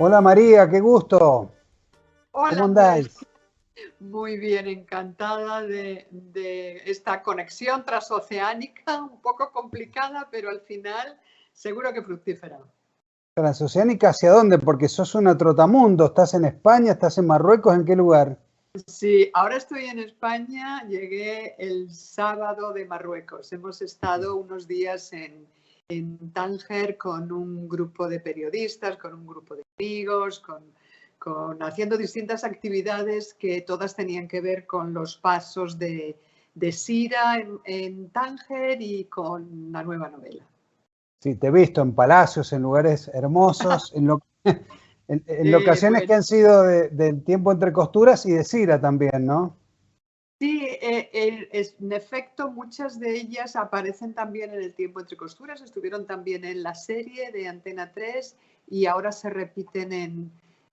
Hola María, qué gusto. Hola ¿Cómo Andrés, andáis? muy bien, encantada de esta conexión transoceánica, un poco complicada, pero al final seguro que fructífera. Transoceánica, ¿hacia dónde? Porque sos una trotamundo. ¿Estás en España? ¿Estás en Marruecos? ¿En qué lugar? Sí, ahora estoy en España, llegué el sábado de Marruecos. Hemos estado unos días en Tánger con un grupo de periodistas, con un grupo de amigos, haciendo distintas actividades que todas tenían que ver con los pasos de Sira en Tánger y con la nueva novela. Sí, te he visto en palacios, en lugares hermosos, en locaciones que Bueno, han sido del tiempo entre costuras y de Sira también, ¿no? sí, en efecto, muchas de ellas aparecen también en El tiempo entre costuras, estuvieron también en la serie de Antena 3 y ahora se repiten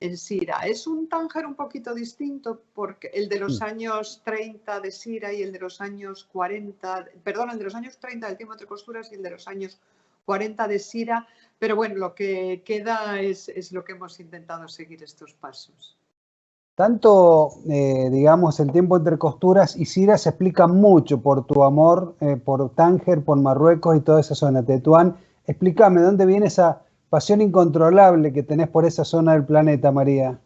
en Sira. Es un Tánger un poquito distinto porque el de los Mm. años 30 de Sira y el de los años 40, perdón, el de los años 30 del tiempo entre costuras y el de los años 40 de Sira, pero bueno, lo que queda es lo que hemos intentado seguir estos pasos. Tanto, digamos, el tiempo entre costuras y Sira se explica mucho por tu amor por Tánger, por Marruecos y toda esa zona. Tetuán, explícame, ¿dónde viene esa pasión incontrolable que tenés por esa zona del planeta, María?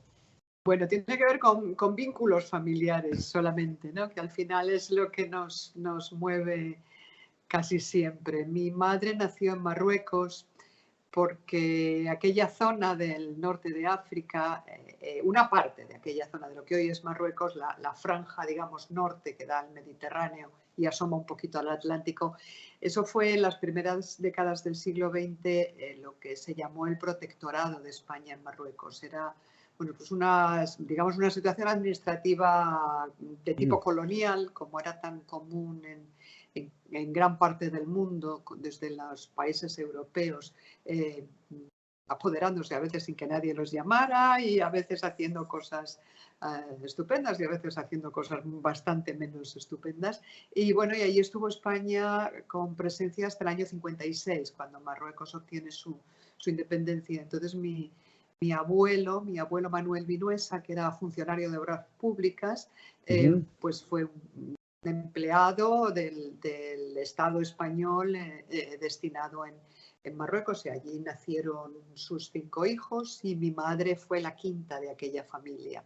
Bueno, tiene que ver con vínculos familiares solamente, ¿no? Que al final es lo que nos mueve casi siempre. Mi madre nació en Marruecos porque aquella zona del norte de África, una parte de aquella zona de lo que hoy es Marruecos, la franja, digamos, norte que da al Mediterráneo y asoma un poquito al Atlántico, eso fue en las primeras décadas del siglo XX lo que se llamó el protectorado de España en Marruecos. Era bueno, pues digamos, una situación administrativa de tipo colonial, como era tan común en gran parte del mundo, desde los países europeos, eh, apoderándose a veces sin que nadie los llamara y a veces haciendo cosas estupendas y a veces haciendo cosas bastante menos estupendas. Y bueno, y ahí estuvo España con presencia hasta el año 56, cuando Marruecos obtiene su independencia. Entonces mi abuelo Manuel Vinuesa, que era funcionario de obras públicas, pues fue un empleado del Estado español destinado en Marruecos y allí nacieron sus 5 hijos y mi madre fue la quinta de aquella familia,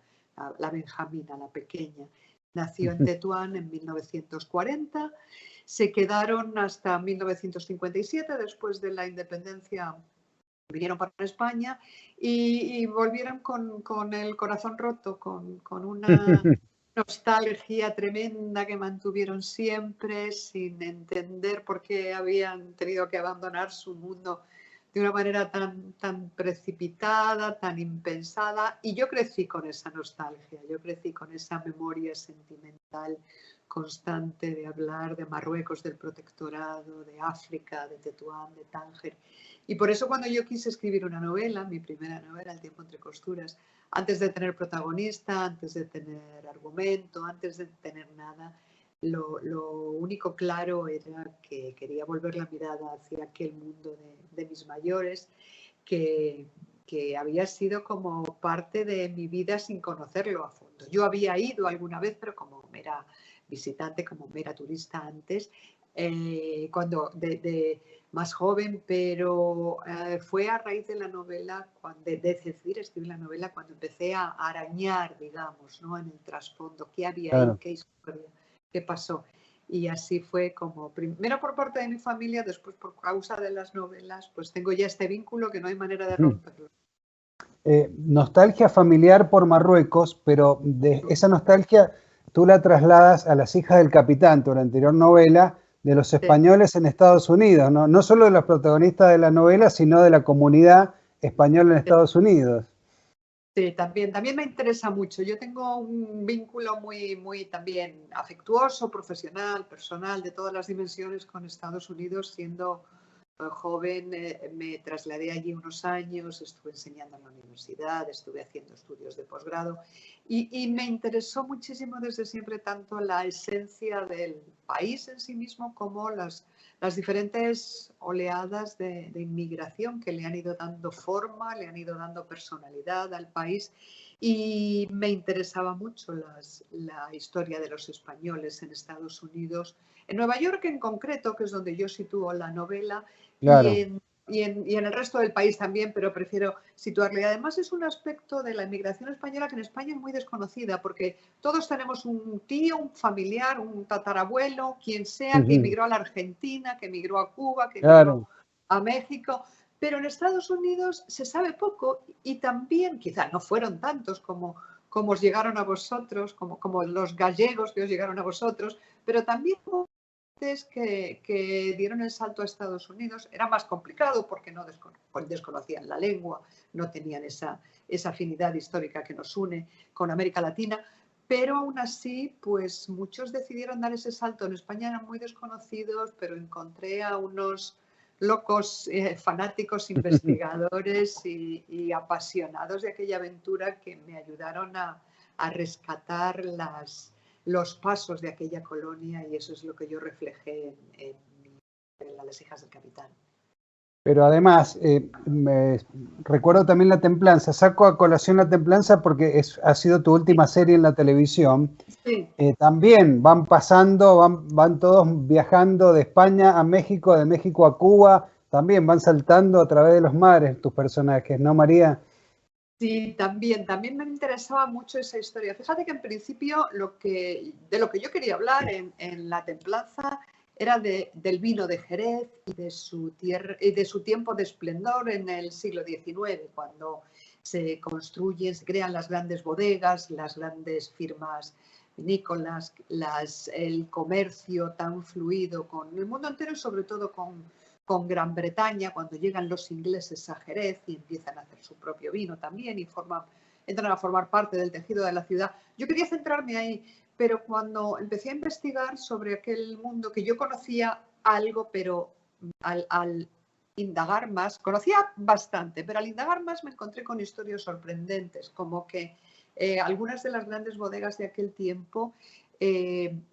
la Benjamina, la pequeña. Nació en Tetuán en 1940, se quedaron hasta 1957, después de la independencia vinieron para España y volvieron con el corazón roto, con una nostalgia tremenda que mantuvieron siempre sin entender por qué habían tenido que abandonar su mundo de una manera tan precipitada, tan impensada. Y yo crecí con esa nostalgia, yo crecí con esa memoria sentimental constante de hablar de Marruecos, del protectorado, de África, de Tetuán, de Tánger. Y por eso cuando yo quise escribir una novela, mi primera novela, El tiempo entre costuras, antes de tener protagonista, antes de tener argumento, antes de tener nada, lo único claro era que quería volver la mirada hacia aquel mundo de mis mayores, que, que había sido como parte de mi vida sin conocerlo a fondo. Yo había ido alguna vez, pero como mera visitante, como mera turista antes, cuando más joven, pero fue a raíz de la novela, de decidir escribir la novela, cuando empecé a arañar, digamos, ¿no? En el trasfondo, qué había ahí, Claro. qué historia, qué pasó. Y así fue como, primero por parte de mi familia, después por causa de las novelas, pues tengo ya este vínculo que no hay manera de romperlo. Nostalgia familiar por Marruecos, pero de esa nostalgia tú la trasladas a Las hijas del capitán, tu anterior novela, de los Sí, españoles en Estados Unidos, ¿no? No solo de los protagonistas de la novela, sino de la comunidad española en sí. Estados Unidos. Sí, también me interesa mucho. Yo tengo un vínculo muy también afectuoso, profesional, personal, de todas las dimensiones con Estados Unidos, siendo joven me trasladé allí unos años, estuve enseñando en la universidad, estuve haciendo estudios de posgrado y me interesó muchísimo desde siempre tanto la esencia del país en sí mismo como las diferentes oleadas de inmigración que le han ido dando forma, le han ido dando personalidad al país. Y me interesaba mucho la historia de los españoles en Estados Unidos, en Nueva York en concreto, que es donde yo sitúo la novela, Claro. y en el resto del país también, pero prefiero situarlo. Y además es un aspecto de la inmigración española que en España es muy desconocida, porque todos tenemos un tío, un familiar, un tatarabuelo, quien sea, que emigró a la Argentina, que emigró a Cuba, que emigró Claro. a México. Pero en Estados Unidos se sabe poco y también, quizá no fueron tantos como os llegaron a vosotros, como los gallegos que os llegaron a vosotros, pero también que dieron el salto a Estados Unidos. Era más complicado porque no desconocían la lengua, no tenían esa afinidad histórica que nos une con América Latina, pero aún así, pues muchos decidieron dar ese salto. En España eran muy desconocidos, pero encontré a unos locos fanáticos investigadores y apasionados de aquella aventura que me ayudaron a rescatar los pasos de aquella colonia, y eso es lo que yo reflejé en Las hijas del capitán. Pero además, recuerdo también La Templanza. Saco a colación La Templanza porque ha sido tu última serie en la televisión. Sí. También van pasando, van todos viajando de España a México, de México a Cuba. También van saltando a través de los mares tus personajes, ¿no, María? Sí, también me interesaba mucho esa historia. Fíjate que en principio de lo que yo quería hablar en La Templanza era del vino de Jerez y de su tiempo de esplendor en el siglo XIX, cuando se construyen, se crean las grandes bodegas, las grandes firmas vinícolas, el comercio tan fluido con el mundo entero y sobre todo con Gran Bretaña, cuando llegan los ingleses a Jerez y empiezan a hacer su propio vino también y entran a formar parte del tejido de la ciudad. Yo quería centrarme ahí, pero cuando empecé a investigar sobre aquel mundo que yo conocía algo, pero al indagar más, conocía bastante, pero al indagar más me encontré con historias sorprendentes, como que algunas de las grandes bodegas de aquel tiempo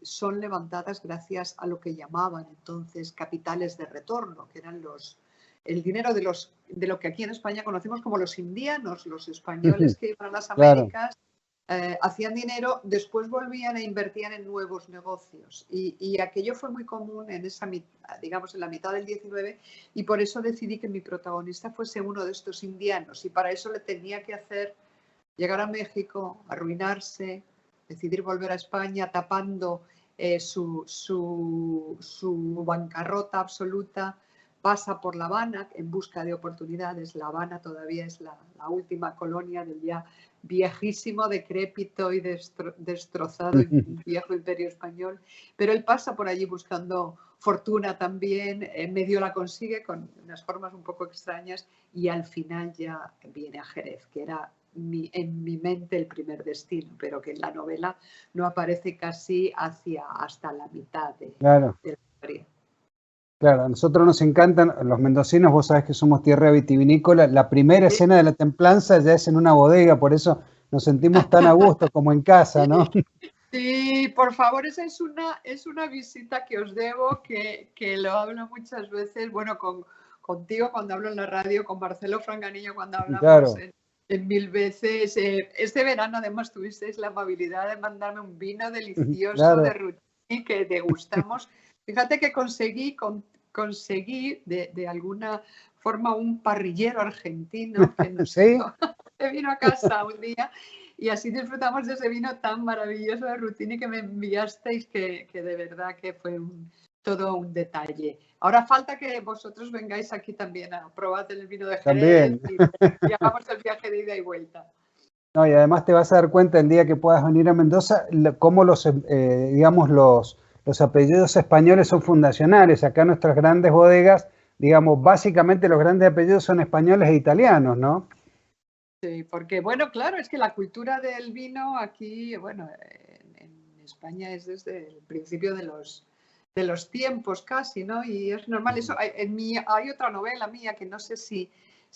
son levantadas gracias a lo que llamaban entonces capitales de retorno, que eran el dinero de lo que aquí en España conocemos como los indianos, los españoles que iban a las Américas, hacían dinero, después volvían e invertían en nuevos negocios. Y aquello fue muy común en digamos, en la mitad del 19, y por eso decidí que mi protagonista fuese uno de estos indianos, y para eso le tenía que hacer llegar a México, arruinarse, decidir volver a España tapando su bancarrota absoluta, pasa por La Habana en busca de oportunidades. La Habana todavía es la última colonia del ya viejísimo, decrépito y destrozado viejo imperio español, pero él pasa por allí buscando fortuna también, medio la consigue con unas formas un poco extrañas y al final ya viene a Jerez, que era en mi mente el primer destino, pero que en la novela no aparece casi hasta la mitad de la historia. Claro, a nosotros nos encantan, los mendocinos, vos sabés que somos tierra vitivinícola, la primera escena de La Templanza ya es en una bodega, por eso nos sentimos tan a gusto como en casa, ¿no? Sí, por favor, esa es una visita que os debo, que lo hablo muchas veces, bueno, contigo cuando hablo en la radio, con Marcelo Franganillo cuando hablamos Claro. en mil veces. Este verano además tuvisteis la amabilidad de mandarme un vino delicioso de Claro. Rutini que degustamos. Fíjate que conseguí de alguna forma un parrillero argentino que ¿Sí? vino a casa un día y así disfrutamos de ese vino tan maravilloso de Rutini que me enviasteis, que de verdad que fue todo un detalle. Ahora falta que vosotros vengáis aquí también a probar el vino de Jerez y hagamos el viaje de ida y vuelta. No, y además te vas a dar cuenta el día que puedas venir a Mendoza, cómo digamos, los apellidos españoles son fundacionales. Acá nuestras grandes bodegas, digamos, básicamente los grandes apellidos son españoles e italianos, ¿no? Sí, porque, bueno, claro, es que la cultura del vino aquí, bueno, en España es desde el principio los tiempos casi, ¿no? Y es normal. Eso, hay otra novela mía que no sé si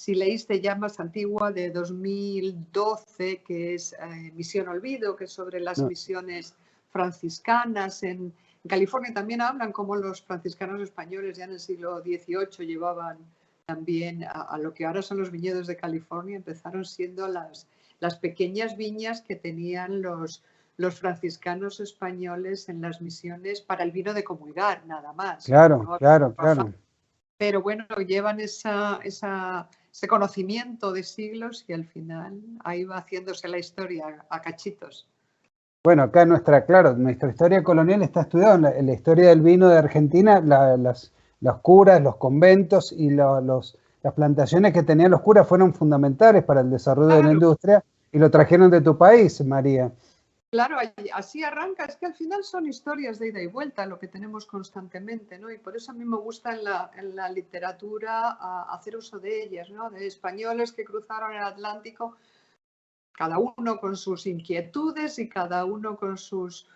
leíste, ya más antigua, de 2012, que es Misión Olvido, que es sobre las misiones franciscanas en California. También hablan cómo los franciscanos españoles ya en el siglo XVIII llevaban también a lo que ahora son los viñedos de California. Empezaron siendo las pequeñas viñas que tenían los franciscanos españoles en las misiones para el vino de comulgar, nada más. Claro, ¿no? claro, claro. Pero bueno, llevan ese conocimiento de siglos y al final ahí va haciéndose la historia a cachitos. Bueno, acá nuestra historia colonial está estudiada en la historia del vino de Argentina, los curas, los conventos y las plantaciones que tenían los curas fueron fundamentales para el desarrollo de la industria y lo trajeron de tu país, María. Claro, así arranca, es que al final son historias de ida y vuelta lo que tenemos constantemente, ¿no? Y por eso a mí me gusta en la literatura hacer uso de ellas, ¿no? De españoles que cruzaron el Atlántico, cada uno con sus inquietudes y cada uno con sus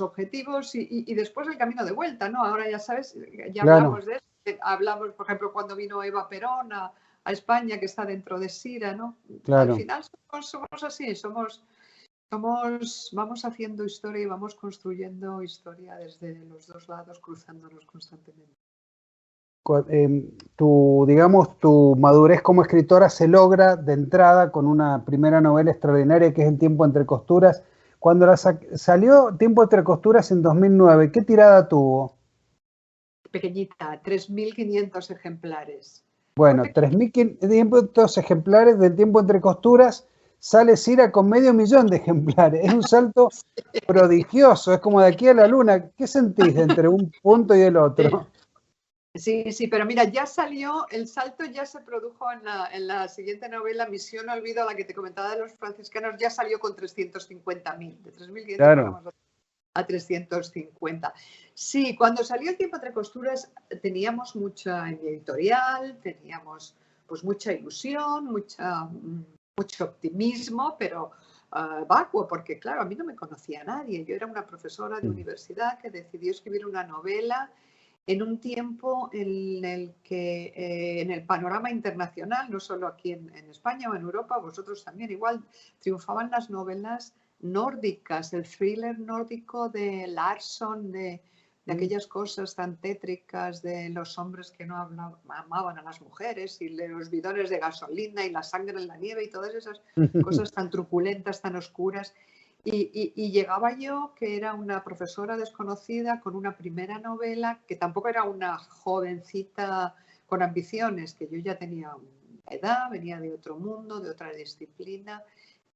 objetivos y después el camino de vuelta, ¿no? Ahora ya sabes, ya hablamos de eso, hablamos, por ejemplo, cuando vino Eva Perón a España, que está dentro de Sira, ¿no? Claro. Al final somos así, vamos haciendo historia y vamos construyendo historia desde los dos lados, cruzándonos constantemente. Tu madurez como escritora se logra de entrada con una primera novela extraordinaria que es El tiempo entre costuras. Cuando salió Tiempo entre costuras en 2009, ¿qué tirada tuvo? Pequeñita, 3.500 ejemplares. Bueno, 3.500 ejemplares del Tiempo entre costuras. Sale Sira con 500.000 de ejemplares. Es un salto prodigioso, es como de aquí a la luna. ¿Qué sentís entre un punto y el otro? Sí, pero mira, ya salió, el salto ya se produjo en la siguiente novela, Misión Olvido, la que te comentaba de los franciscanos, ya salió con 350.000, de 3.500 claro. A 350. Sí, cuando salió El tiempo entre costuras teníamos mucha editorial, teníamos pues mucha ilusión, mucho optimismo, pero vacuo, porque claro, a mí no me conocía nadie. Yo era una profesora de universidad que decidió escribir una novela en un tiempo en el que en el panorama internacional, no solo aquí en España o en Europa, vosotros también igual, triunfaban las novelas nórdicas, el thriller nórdico de Larsson, de aquellas cosas tan tétricas de los hombres que no amaban a las mujeres y los bidones de gasolina y la sangre en la nieve y todas esas cosas tan truculentas, tan oscuras. Y llegaba yo, que era una profesora desconocida, con una primera novela, que tampoco era una jovencita con ambiciones, que yo ya tenía edad, venía de otro mundo, de otra disciplina,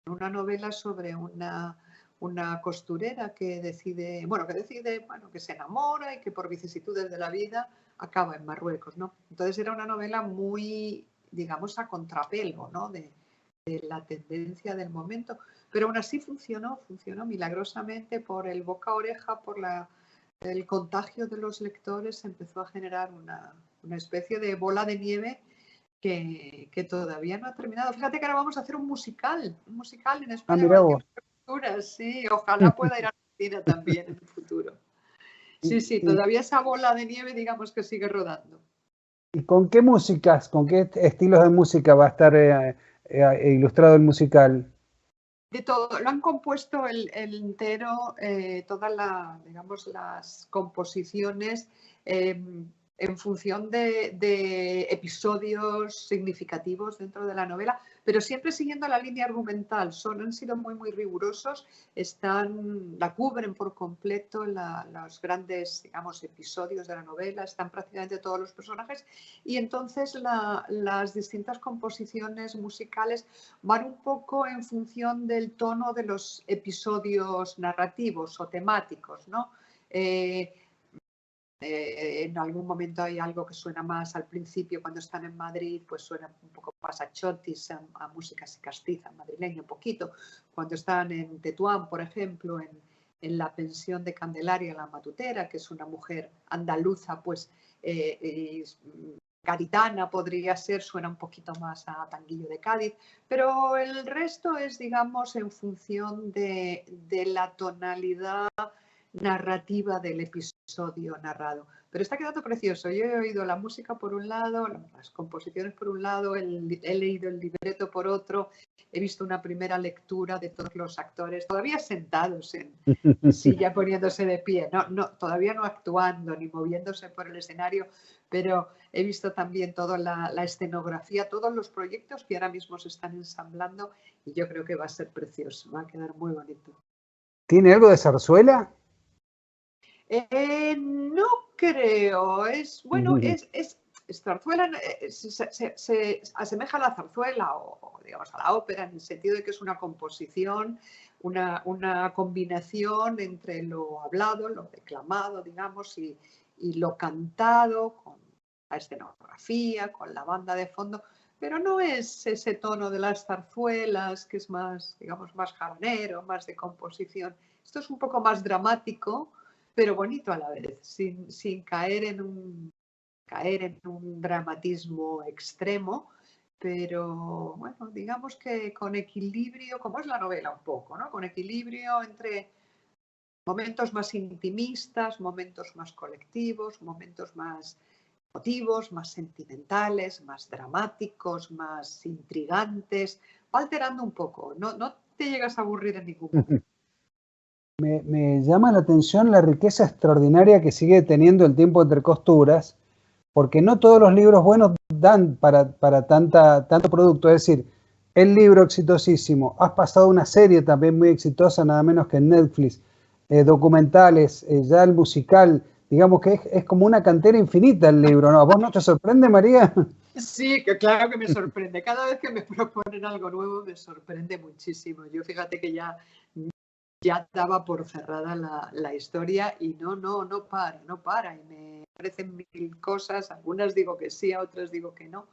una novela sobre una costurera que decide, que se enamora y que por vicisitudes de la vida acaba en Marruecos, ¿no? Entonces era una novela muy, digamos, a contrapelo, ¿no? De la tendencia del momento, pero aún así funcionó milagrosamente por el boca a oreja, por el contagio de los lectores, se empezó a generar una especie de bola de nieve que todavía no ha terminado. Fíjate que ahora vamos a hacer un musical en España con El tiempo entre costuras, sí, ojalá pueda ir a Argentina también en el futuro. Sí, todavía esa bola de nieve, digamos que sigue rodando. ¿Y con qué músicas, con qué estilos de música va a estar ilustrado el musical? De todo, lo han compuesto el entero, todas las composiciones en función de episodios significativos dentro de la novela, pero siempre siguiendo la línea argumental. Han sido muy rigurosos, la cubren por completo los grandes, digamos, episodios de la novela, están prácticamente todos los personajes y entonces las distintas composiciones musicales van un poco en función del tono de los episodios narrativos o temáticos, ¿no? En algún momento hay algo que suena más al principio, cuando están en Madrid, pues suena un poco más a chotis, a música así castiza, madrileña un poquito. Cuando están en Tetuán, por ejemplo, en la pensión de Candelaria, la matutera, que es una mujer andaluza, pues gaditana podría ser, suena un poquito más a tanguillo de Cádiz, pero el resto es, digamos, en función de la tonalidad narrativa del episodio narrado. Pero está quedando precioso. Yo he oído la música por un lado, las composiciones por un lado, he leído el libreto por otro, he visto una primera lectura de todos los actores, todavía sentados en silla poniéndose de pie, todavía no actuando ni moviéndose por el escenario, pero he visto también toda la escenografía, todos los proyectos que ahora mismo se están ensamblando y yo creo que va a ser precioso, va a quedar muy bonito. ¿Tiene algo de zarzuela? No creo, bueno, es zarzuela, se asemeja a la zarzuela o, digamos, a la ópera en el sentido de que es una composición, una combinación entre lo hablado, lo declamado, digamos, y lo cantado, con la escenografía, con la banda de fondo, pero no es ese tono de las zarzuelas que es más, digamos, más jaronero, más de composición. Esto es un poco más dramático, pero bonito a la vez, sin caer en un dramatismo extremo, pero bueno, digamos que con equilibrio, como es la novela un poco, ¿no? Con equilibrio entre momentos más intimistas, momentos más colectivos, momentos más emotivos, más sentimentales, más dramáticos, más intrigantes, va alterando un poco, no te llegas a aburrir en ningún momento. Me llama la atención la riqueza extraordinaria que sigue teniendo El tiempo entre costuras, porque no todos los libros buenos dan para tanto producto. Es decir, el libro exitosísimo, has pasado una serie también muy exitosa, nada menos que en Netflix, documentales, ya el musical, digamos que es como una cantera infinita el libro, ¿no? ¿A vos no te sorprende, María? Sí, que claro que me sorprende. Cada vez que me proponen algo nuevo me sorprende muchísimo. Yo fíjate que ya daba por cerrada la historia y no para. Y me parecen mil cosas, algunas digo que sí, a otras digo que no,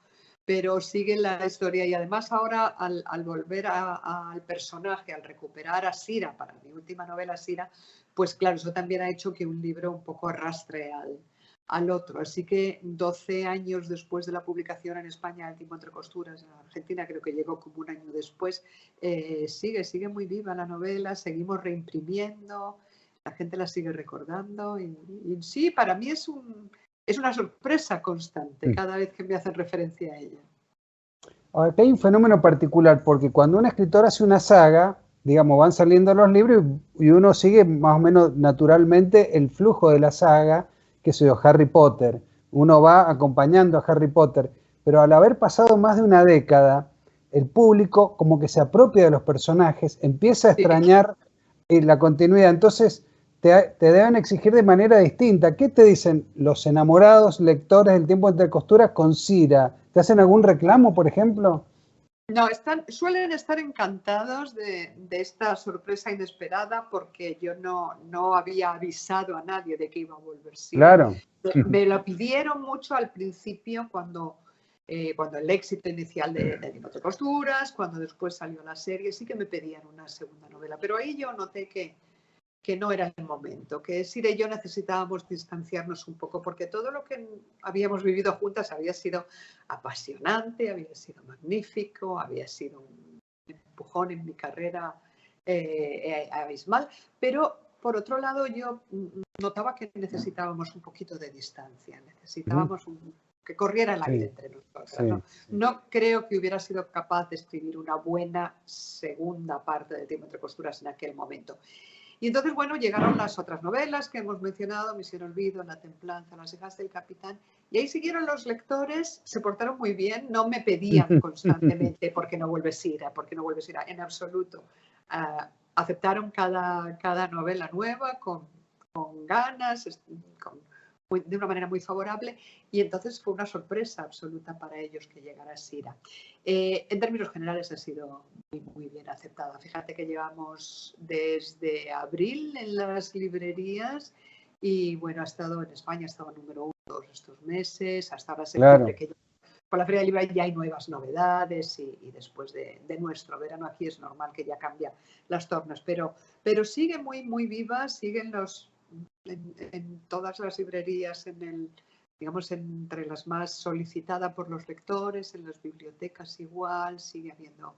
pero sigue la historia. Y además ahora al volver al personaje, al recuperar a Sira, para mi última novela Sira, pues claro, eso también ha hecho que un libro un poco arrastre al otro. Así que 12 años después de la publicación en España, El tiempo entre costuras, en Argentina creo que llegó como un año después, sigue muy viva la novela, seguimos reimprimiendo, la gente la sigue recordando y sí, para mí es una sorpresa constante cada vez que me hacen referencia a ella. Acá hay un fenómeno particular, porque cuando un escritor hace una saga, digamos, van saliendo los libros y uno sigue más o menos naturalmente el flujo de la saga, que se dio Harry Potter. Uno va acompañando a Harry Potter, pero al haber pasado más de una década, el público como que se apropia de los personajes, empieza a extrañar la continuidad. Entonces, te deben exigir de manera distinta. ¿Qué te dicen los enamorados lectores del tiempo entre costuras con Sira? ¿Te hacen algún reclamo, por ejemplo? No, suelen estar encantados de esta sorpresa inesperada porque yo no había avisado a nadie de que iba a volver Sira. Claro. Me lo pidieron mucho al principio cuando el éxito inicial de Tiempo entre costuras, cuando después salió la serie, sí que me pedían una segunda novela, pero ahí yo noté que no era el momento, que Sira y yo necesitábamos distanciarnos un poco, porque todo lo que habíamos vivido juntas había sido apasionante, había sido magnífico, había sido un empujón en mi carrera abismal, pero por otro lado yo notaba que necesitábamos un poquito de distancia, necesitábamos que corriera la vida entre nosotras. No creo que hubiera sido capaz de escribir una buena segunda parte de Tiempo entre costuras en aquel momento. Y entonces, bueno, llegaron las otras novelas que hemos mencionado, Misión Olvido, La Templanza, Las hijas del capitán, y ahí siguieron los lectores, se portaron muy bien, no me pedían constantemente ¿por qué no vuelves Sira? ¿Por qué no vuelves Sira? En absoluto. Aceptaron cada novela nueva con ganas, de una manera muy favorable, y entonces fue una sorpresa absoluta para ellos que llegara Sira. En términos generales ha sido muy bien aceptada. Fíjate que llevamos desde abril en las librerías y bueno, ha estado en España, ha estado número 1 todos estos meses, hasta ahora septiembre, que con la Feria del Libro ya hay nuevas novedades y después de nuestro verano aquí es normal que ya cambia las tornas, pero sigue muy viva, siguen en todas las librerías, digamos, entre las más solicitadas por los lectores, en las bibliotecas igual, sigue habiendo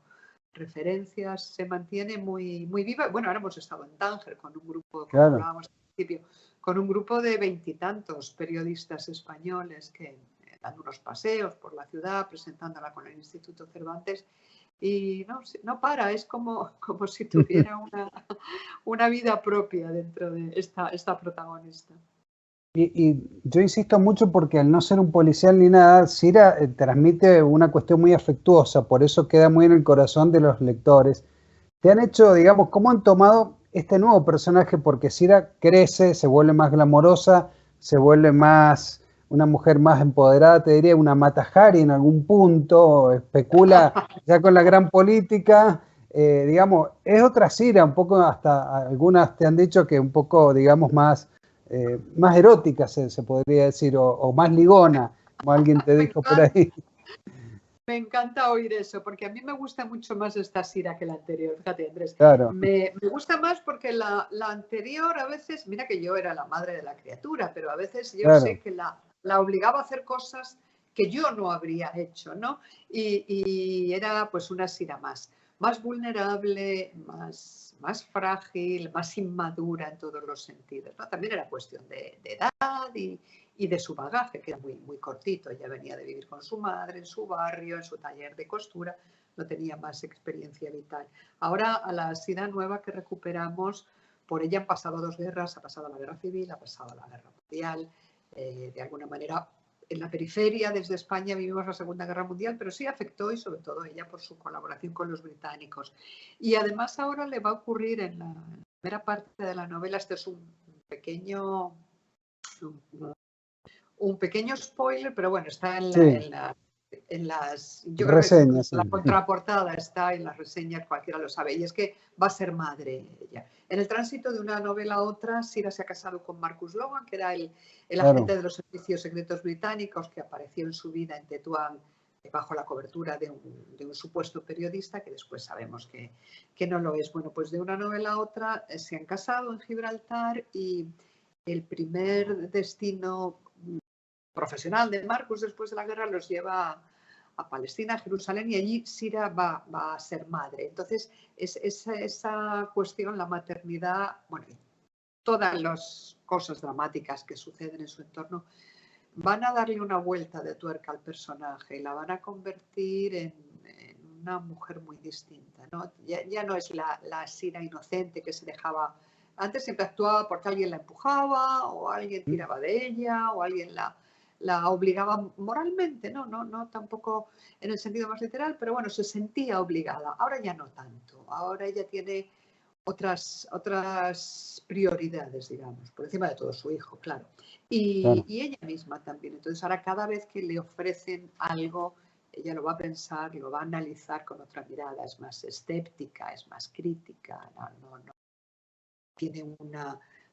referencias, se mantiene muy viva. Bueno, ahora hemos estado en Tánger con un grupo, como hablábamos, principio, con un grupo de 20 y tantos periodistas españoles que dan unos paseos por la ciudad presentándola con el Instituto Cervantes y no para, es como si tuviera una vida propia dentro de esta protagonista. Y yo insisto mucho porque al no ser un policial ni nada, Cira transmite una cuestión muy afectuosa, por eso queda muy en el corazón de los lectores. Te han hecho, digamos, ¿cómo han tomado este nuevo personaje? Porque Cira crece, se vuelve más glamorosa, se vuelve más, una mujer más empoderada, te diría una Mata Hari en algún punto, especula ya con la gran política, digamos, es otra Cira, un poco hasta algunas te han dicho que un poco, digamos, más erótica se podría decir, o más ligona, como alguien te dijo por ahí. Me encanta oír eso, porque a mí me gusta mucho más esta Sira que la anterior. Fíjate, Andrés, Claro. me gusta más porque la anterior a veces, mira que yo era la madre de la criatura, pero a veces yo sé que la obligaba a hacer cosas que yo no habría hecho, ¿no? Y era pues una Sira más vulnerable, más frágil, más inmadura en todos los sentidos, ¿no? También era cuestión de edad y de su bagaje, que era muy cortito. Ella venía de vivir con su madre en su barrio, en su taller de costura, no tenía más experiencia vital. Ahora, a la Sira nueva que recuperamos, por ella han pasado 2 guerras, ha pasado la guerra civil, ha pasado la guerra mundial, de alguna manera en la periferia, desde España vivimos la Segunda Guerra Mundial, pero sí afectó y sobre todo ella por su colaboración con los británicos. Y además ahora le va a ocurrir en la primera parte de la novela, este es un pequeño spoiler, pero bueno, está en las, yo creo que reseñas. la contraportada está en las reseñas, cualquiera lo sabe, y es que va a ser madre ella. En el tránsito de una novela a otra, Sira se ha casado con Marcus Logan, que era el agente de los servicios secretos británicos que apareció en su vida en Tetuán bajo la cobertura de un supuesto periodista, que después sabemos que no lo es. Bueno, pues de una novela a otra se han casado en Gibraltar y el primer destino profesional de Marcus después de la guerra los lleva a Palestina, a Jerusalén, y allí Sira va a ser madre. Entonces, esa cuestión, la maternidad, bueno, todas las cosas dramáticas que suceden en su entorno, van a darle una vuelta de tuerca al personaje y la van a convertir en una mujer muy distinta, ¿no? Ya no es la Sira inocente que se dejaba. Antes siempre actuaba porque alguien la empujaba o alguien tiraba de ella o alguien la obligaba moralmente, no tampoco en el sentido más literal, pero bueno, se sentía obligada. Ahora ya no tanto. Ahora ella tiene otras prioridades, digamos, por encima de todo su hijo, claro. Y ella misma también. Entonces ahora cada vez que le ofrecen algo, ella lo va a pensar, lo va a analizar con otra mirada, es más escéptica, es más crítica, no tiene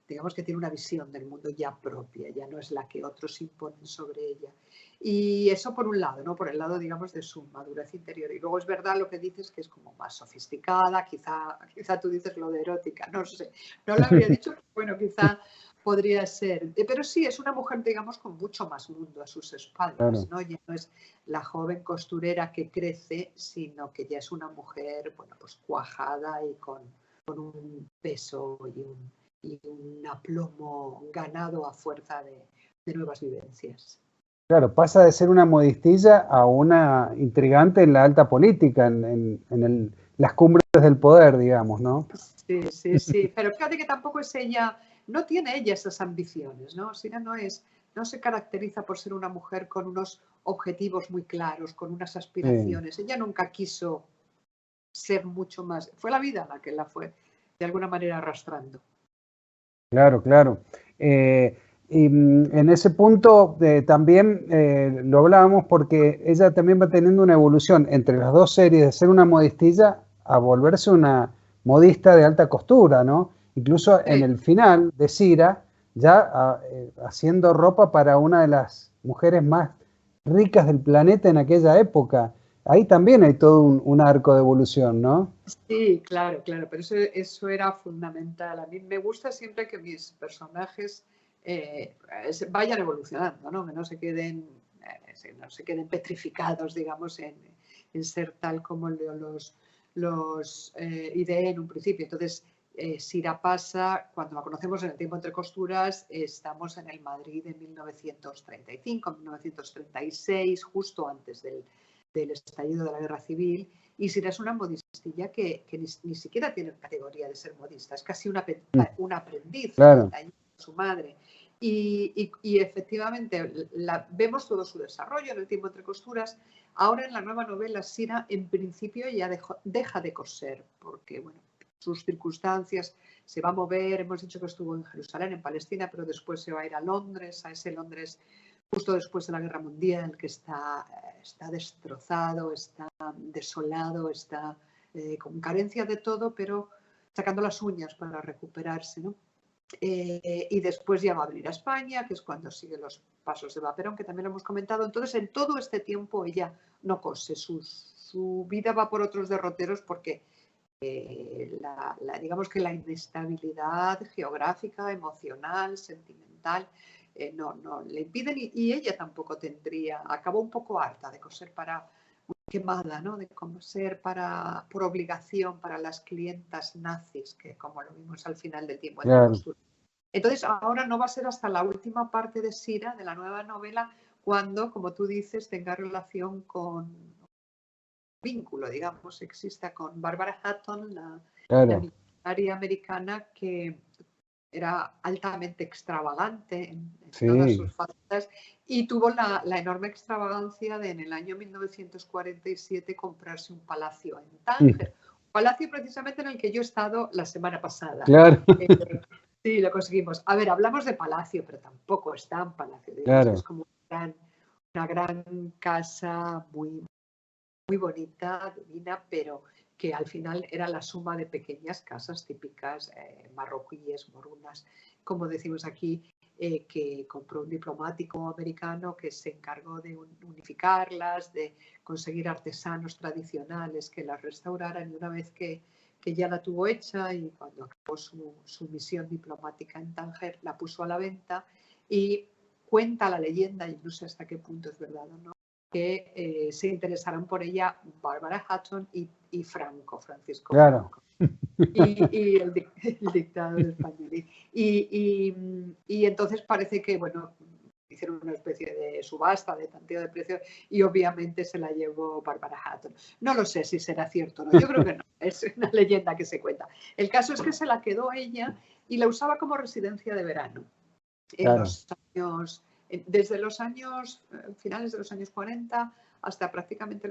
digamos que tiene una visión del mundo ya propia, ya no es la que otros imponen sobre ella. Y eso por un lado, ¿no? Por el lado, digamos, de su madurez interior. Y luego es verdad lo que dices, que es como más sofisticada, quizá tú dices lo de erótica, no sé, no lo habría dicho, pero bueno, quizá podría ser. Pero sí, es una mujer, digamos, con mucho más mundo a sus espaldas, ¿no? Ya no es la joven costurera que crece, sino que ya es una mujer, bueno, pues cuajada y con un peso y un aplomo ganado a fuerza de nuevas vivencias. Claro, pasa de ser una modistilla a una intrigante en la alta política, en las cumbres del poder, digamos, ¿no? Sí. Pero fíjate que tampoco es ella, no tiene ella esas ambiciones, ¿no? Sira no se caracteriza por ser una mujer con unos objetivos muy claros, con unas aspiraciones. Ella nunca quiso ser mucho más. Fue la vida la que la fue, de alguna manera, arrastrando. Claro. Y en ese punto también lo hablábamos porque ella también va teniendo una evolución entre las dos series de ser una modistilla a volverse una modista de alta costura, ¿no? Incluso en el final de Sira, ya haciendo ropa para una de las mujeres más ricas del planeta en aquella época. Ahí también hay todo un arco de evolución, ¿no? Sí, claro, pero eso era fundamental. A mí me gusta siempre que mis personajes vayan evolucionando, ¿no? Que no se queden petrificados, digamos, en ser tal como los ideé en un principio. Entonces, Sira pasa, cuando la conocemos en El tiempo entre costuras, estamos en el Madrid de 1935, 1936, justo antes del estallido de la Guerra Civil. Y Sira es una modistilla que ni siquiera tiene categoría de ser modista, es casi una aprendiz Claro. de su madre. Y efectivamente vemos todo su desarrollo en El tiempo entre costuras. Ahora en la nueva novela, Sira en principio ya deja de coser, porque bueno, sus circunstancias, se va a mover, hemos dicho que estuvo en Jerusalén, en Palestina, pero después se va a ir a Londres, a ese Londres justo después de la Guerra Mundial, que está destrozado, está desolado, está con carencia de todo, pero sacando las uñas para recuperarse, ¿no? Y después ya va a venir a España, que es cuando sigue los pasos de Vaperón, que también lo hemos comentado. Entonces, en todo este tiempo ella no cose, su vida va por otros derroteros porque digamos que la inestabilidad geográfica, emocional, sentimental, no le impiden y ella tampoco tendría, acabó un poco harta de coser para quemada, ¿no? De coser por obligación para las clientas nazis, que como lo vimos al final del tiempo entre costuras. Entonces ahora no va a ser hasta la última parte de Sira, de la nueva novela, cuando, como tú dices, tenga relación con vínculo, digamos, exista con Barbara Hatton, la millonaria americana que era altamente extravagante en todas sus facetas y tuvo la enorme extravagancia de en el año 1947 comprarse un palacio en Tánger. Un palacio precisamente en el que yo he estado la semana pasada. Claro. Sí, lo conseguimos. A ver, hablamos de palacio, pero tampoco es tan palacio. Digamos que es como una gran casa muy bonita, divina, pero que al final era la suma de pequeñas casas típicas marroquíes, morunas, como decimos aquí, que compró un diplomático americano que se encargó de unificarlas, de conseguir artesanos tradicionales que las restauraran, y una vez que ya la tuvo hecha y cuando acabó su misión diplomática en Tánger, la puso a la venta y cuenta la leyenda, y no sé hasta qué punto es verdad o no, que se interesaron por ella Barbara Hatton y Francisco Franco. Y el dictador español. Y entonces parece que, bueno, hicieron una especie de subasta, de tanteo de precios, y obviamente se la llevó Barbara Hatton. No lo sé si será cierto o no, yo creo que no, es una leyenda que se cuenta. El caso es que se la quedó ella y la usaba como residencia de verano. En los años, desde los años, finales de los años 40 hasta prácticamente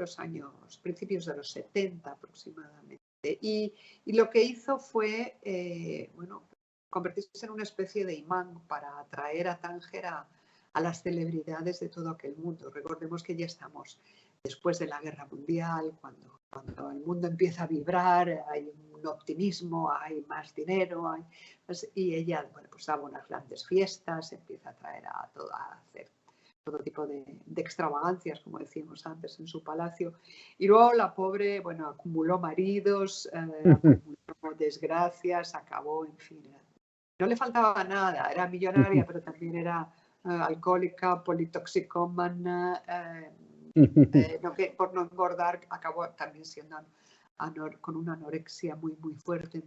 principios de los 70 aproximadamente. Y lo que hizo fue, bueno, convertirse en una especie de imán para atraer a Tánger a las celebridades de todo aquel mundo. Recordemos que ya estamos después de la Guerra Mundial, cuando el mundo empieza a vibrar, hay un optimismo, hay más dinero, y ella, bueno, pues daba unas grandes fiestas, empieza a traer a hacer todo tipo de extravagancias, como decíamos antes, en su palacio. Y luego la pobre, bueno, acumuló maridos, acumuló desgracias, acabó, en fin. No le faltaba nada, era millonaria, pero también era alcohólica, politoxicómana, por no engordar, acabó también siendo con una anorexia muy, muy fuerte,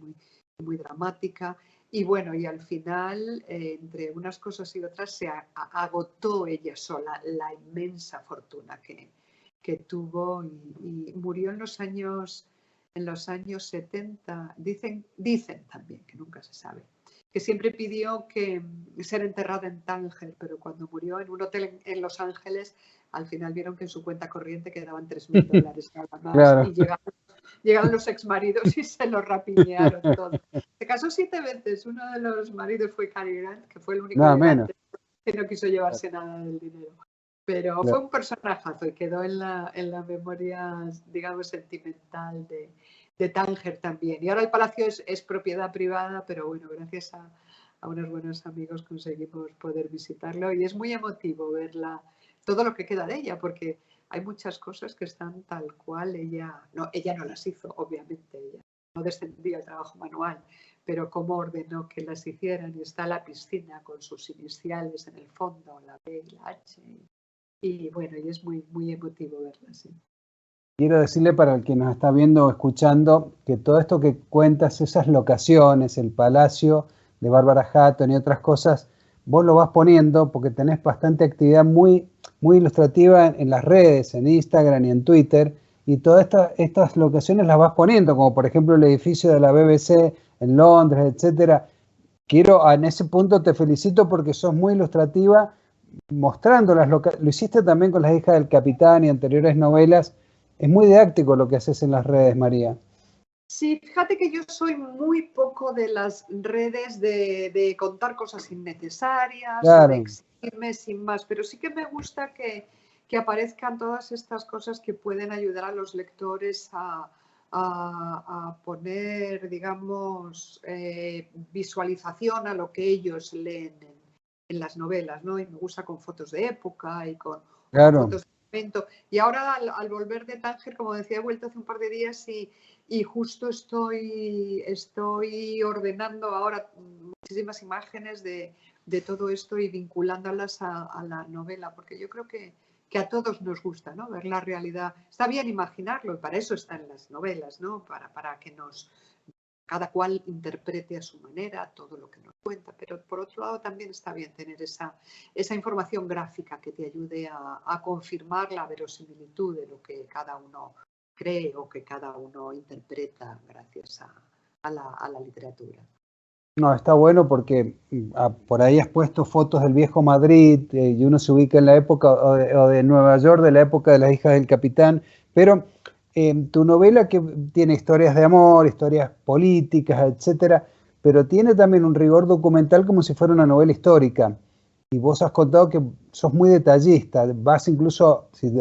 muy dramática. Y bueno, y al final, entre unas cosas y otras, se agotó ella sola la inmensa fortuna que tuvo y murió en los años 70. Dicen también, que nunca se sabe, que siempre pidió ser enterrada en Tánger, pero cuando murió en un hotel en Los Ángeles, al final vieron que en su cuenta corriente quedaban $3.000 nada más. Claro. Y llegaron los exmaridos y se lo rapiñaron todo. Se casó 7 veces. Uno de los maridos fue Cary Grant, que fue el único elegante que no quiso llevarse nada del dinero. Pero fue un personajazo y quedó en la memoria, digamos, sentimental de Tánger también. Y ahora el palacio es propiedad privada, pero bueno, gracias a unos buenos amigos conseguimos poder visitarlo y es muy emotivo verla, todo lo que queda de ella, porque hay muchas cosas que están tal cual. Ella no las hizo, obviamente, ella no descendía el trabajo manual, pero cómo ordenó que las hicieran, y está la piscina con sus iniciales en el fondo, la B y la H, y bueno, y es muy, muy emotivo verla, sí. quiero decirle para el que nos está viendo o escuchando que todo esto que cuentas, esas locaciones, el Palacio de Bárbara Hatton y otras cosas, vos lo vas poniendo porque tenés bastante actividad muy, muy ilustrativa en las redes, en Instagram y en Twitter, y todas estas locaciones las vas poniendo, como por ejemplo el edificio de la BBC en Londres, etcétera. En ese punto te felicito porque sos muy ilustrativa mostrando lo hiciste también con Las hijas del capitán y anteriores novelas. Es muy didáctico lo que haces en las redes, María. Sí, fíjate que yo soy muy poco de las redes de contar cosas innecesarias o de Claro, exhibirme sin más, pero sí que me gusta que aparezcan todas estas cosas que pueden ayudar a los lectores a poner, digamos, visualización a lo que ellos leen en las novelas, ¿no? Y me gusta con fotos de época y con claro. fotos de momento. Y ahora al volver de Tánger, como decía, he vuelto hace un par de días y justo estoy ordenando ahora muchísimas imágenes de todo esto y vinculándolas a la novela, porque yo creo que a todos nos gusta, ¿no? Ver la realidad. Está bien imaginarlo y para eso están las novelas, ¿no? Para que cada cual interprete a su manera todo lo que nos cuenta, pero por otro lado también está bien tener esa información gráfica que te ayude a confirmar la verosimilitud de lo que cada uno cree o que cada uno interpreta gracias a la literatura. No, está bueno porque por ahí has puesto fotos del viejo Madrid y uno se ubica en la época o de Nueva York, de la época de Las hijas del capitán, pero tu novela que tiene historias de amor, historias políticas, etcétera, pero tiene también un rigor documental como si fuera una novela histórica. Y vos has contado que sos muy detallista, vas incluso, si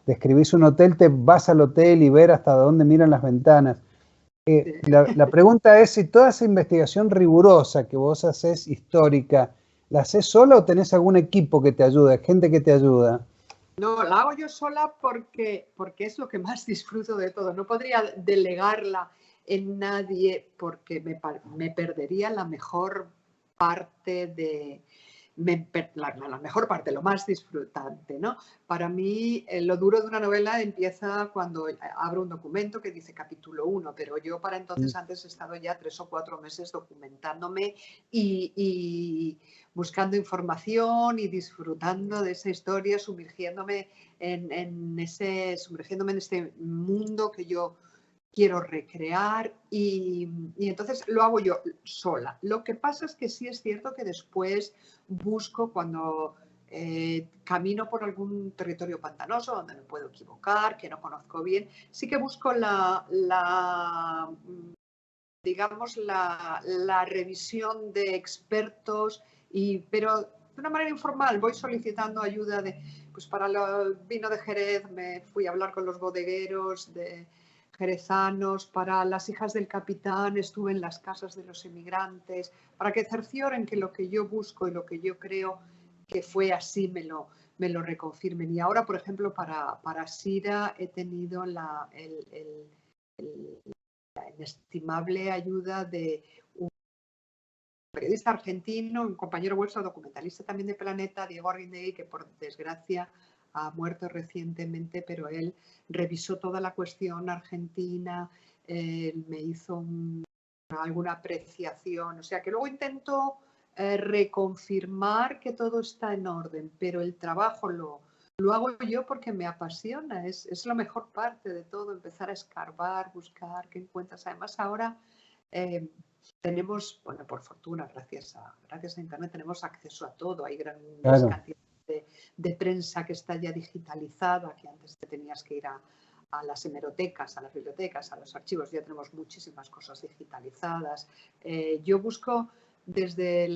describís un hotel, te vas al hotel y ver hasta dónde miran las ventanas. La pregunta es si toda esa investigación rigurosa que vos haces histórica, ¿la haces sola o tenés algún equipo que te ayude, gente que te ayuda? No, la hago yo sola porque es lo que más disfruto de todo. No podría delegarla en nadie porque me perdería la mejor parte la mejor parte, lo más disfrutante, ¿no? Para mí, lo duro de una novela empieza cuando abro un documento que dice capítulo 1, pero yo para entonces antes he estado ya 3 o 4 meses documentándome y buscando información y disfrutando de esa historia, sumergiéndome en este mundo que yo quiero recrear y entonces lo hago yo sola. Lo que pasa es que sí es cierto que después busco cuando camino por algún territorio pantanoso donde me puedo equivocar, que no conozco bien, sí que busco digamos, la revisión de expertos, pero de una manera informal voy solicitando ayuda pues para el vino de Jerez me fui a hablar con los bodegueros de jerezanos, para las hijas del capitán estuve en las casas de los emigrantes, para que cercioren que lo que yo busco y lo que yo creo que fue así me lo reconfirmen. Y ahora, por ejemplo, para Sira he tenido la inestimable ayuda de un periodista argentino, un compañero vuestro, documentalista también de Planeta, Diego Arguindegui, que por desgracia ha muerto recientemente, pero él revisó toda la cuestión argentina, me hizo alguna apreciación, o sea que luego intento reconfirmar que todo está en orden, pero el trabajo lo hago yo porque me apasiona, es la mejor parte de todo, empezar a escarbar, buscar qué encuentras. Además ahora tenemos, bueno, por fortuna, gracias a Internet, tenemos acceso a todo, hay grandes Claro. cantidades de prensa que está ya digitalizada, que antes te tenías que ir a las hemerotecas, a las bibliotecas, a los archivos, ya tenemos muchísimas cosas digitalizadas. Yo busco desde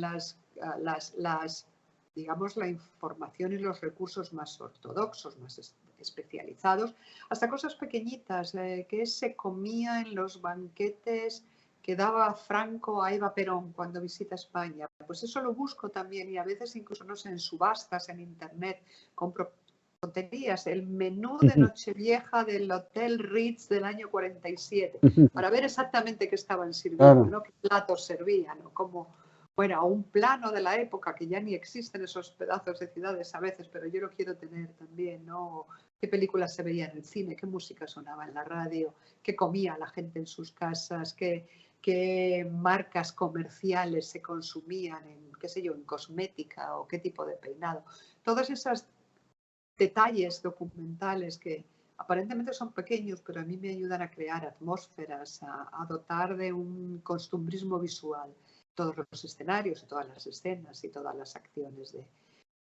digamos, la información y los recursos más ortodoxos, más especializados, hasta cosas pequeñitas, que se comía en los banquetes que daba Franco a Eva Perón cuando visita España. Pues eso lo busco también y a veces incluso, no sé, en subastas, en internet, compro tonterías, el menú de Nochevieja del Hotel Ritz del año 47, para ver exactamente qué estaban sirviendo, Claro. ¿no? Qué platos servían, ¿no? fuera un plano de la época, que ya ni existen esos pedazos de ciudades a veces, pero yo lo quiero tener también, ¿no? Qué películas se veían en el cine, qué música sonaba en la radio, qué comía la gente en sus casas, qué marcas comerciales se consumían en, qué sé yo, en cosmética o qué tipo de peinado. Todos esos detalles documentales que aparentemente son pequeños, pero a mí me ayudan a crear atmósferas, a dotar de un costumbrismo visual todos los escenarios y todas las escenas y todas las acciones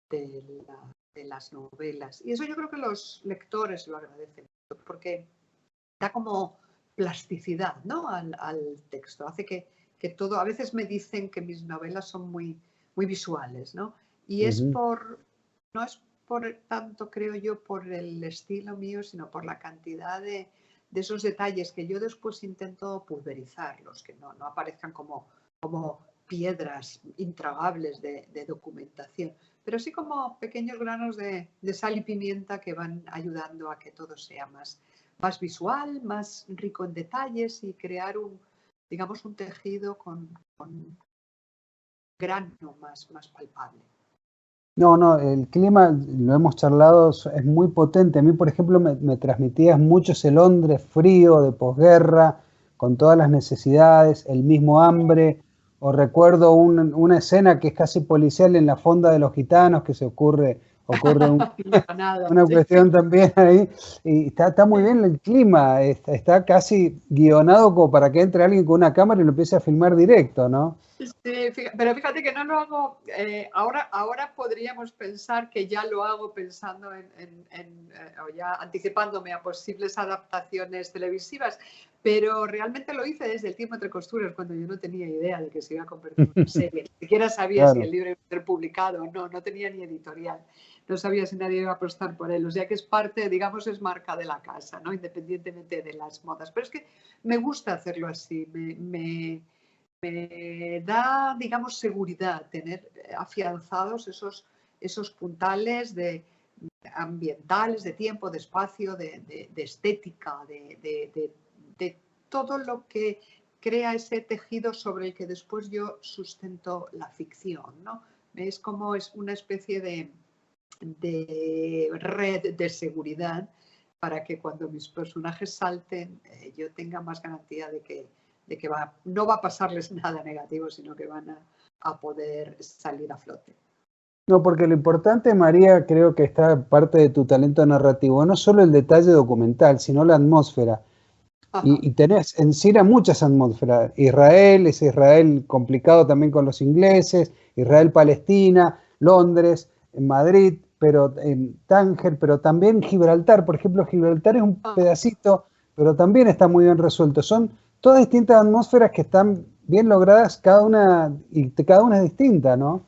de las novelas. Y eso yo creo que los lectores lo agradecen mucho, porque da como plasticidad, ¿no? al texto. Hace que todo, a veces me dicen que mis novelas son muy, muy visuales, ¿no? Y es no es por tanto, creo yo, por el estilo mío, sino por la cantidad de esos detalles que yo después intento pulverizarlos, que no aparezcan como piedras intragables de documentación, pero sí como pequeños granos de sal y pimienta que van ayudando a que todo sea más visual, más rico en detalles y crear digamos, un tejido con grano más palpable. No, el clima, lo hemos charlado, es muy potente. A mí, por ejemplo, me transmitía mucho ese Londres frío de posguerra, con todas las necesidades, el mismo hambre. O recuerdo una escena que es casi policial en la fonda de los gitanos, que ocurre una cuestión también ahí. Y está muy bien el clima, está casi guionado como para que entre alguien con una cámara y lo empiece a filmar directo, ¿no? Sí, pero fíjate que no lo hago, ahora podríamos pensar que ya lo hago pensando o ya anticipándome a posibles adaptaciones televisivas, pero realmente lo hice desde El tiempo entre costuras, cuando yo no tenía idea de que se iba a convertir en una serie, ni siquiera sabía si el libro iba a ser publicado o no tenía ni editorial, no sabía si nadie iba a apostar por él, o sea que es parte, digamos, es marca de la casa, ¿no? Independientemente de las modas, pero es que me gusta hacerlo así, me da, digamos, seguridad tener afianzados esos puntales ambientales, de tiempo, de espacio, de estética, de todo lo que crea ese tejido sobre el que después yo sustento la ficción, ¿no? Es como es una especie de red de seguridad para que cuando mis personajes salten yo tenga más garantía de que no va a pasarles nada negativo, sino que van a poder salir a flote. No, porque lo importante, María, creo que está parte de tu talento narrativo, no solo el detalle documental, sino la atmósfera. Y tenés en Cira muchas atmósferas. Israel, es Israel complicado también con los ingleses, Israel-Palestina, Londres, Madrid, pero en Tánger, pero también Gibraltar. Por ejemplo, Gibraltar es un pedacito, pero también está muy bien resuelto. Son todas distintas atmósferas que están bien logradas, cada una es distinta, ¿no?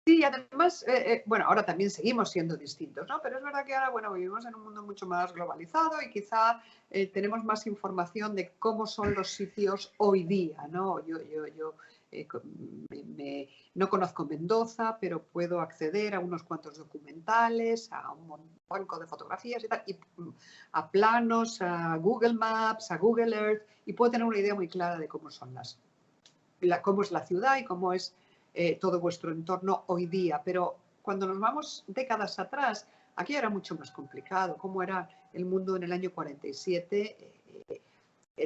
Sí, además, bueno, ahora también seguimos siendo distintos, ¿no? Pero es verdad que ahora, bueno, vivimos en un mundo mucho más globalizado y quizá tenemos más información de cómo son los sitios hoy día, ¿no? Yo no conozco Mendoza, pero puedo acceder a unos cuantos documentales, a un banco de fotografías y tal, y a planos, a Google Maps, a Google Earth, y puedo tener una idea muy clara de cómo son cómo es la ciudad y cómo es todo vuestro entorno hoy día. Pero cuando nos vamos décadas atrás, aquí era mucho más complicado. Cómo era el mundo en el año 47,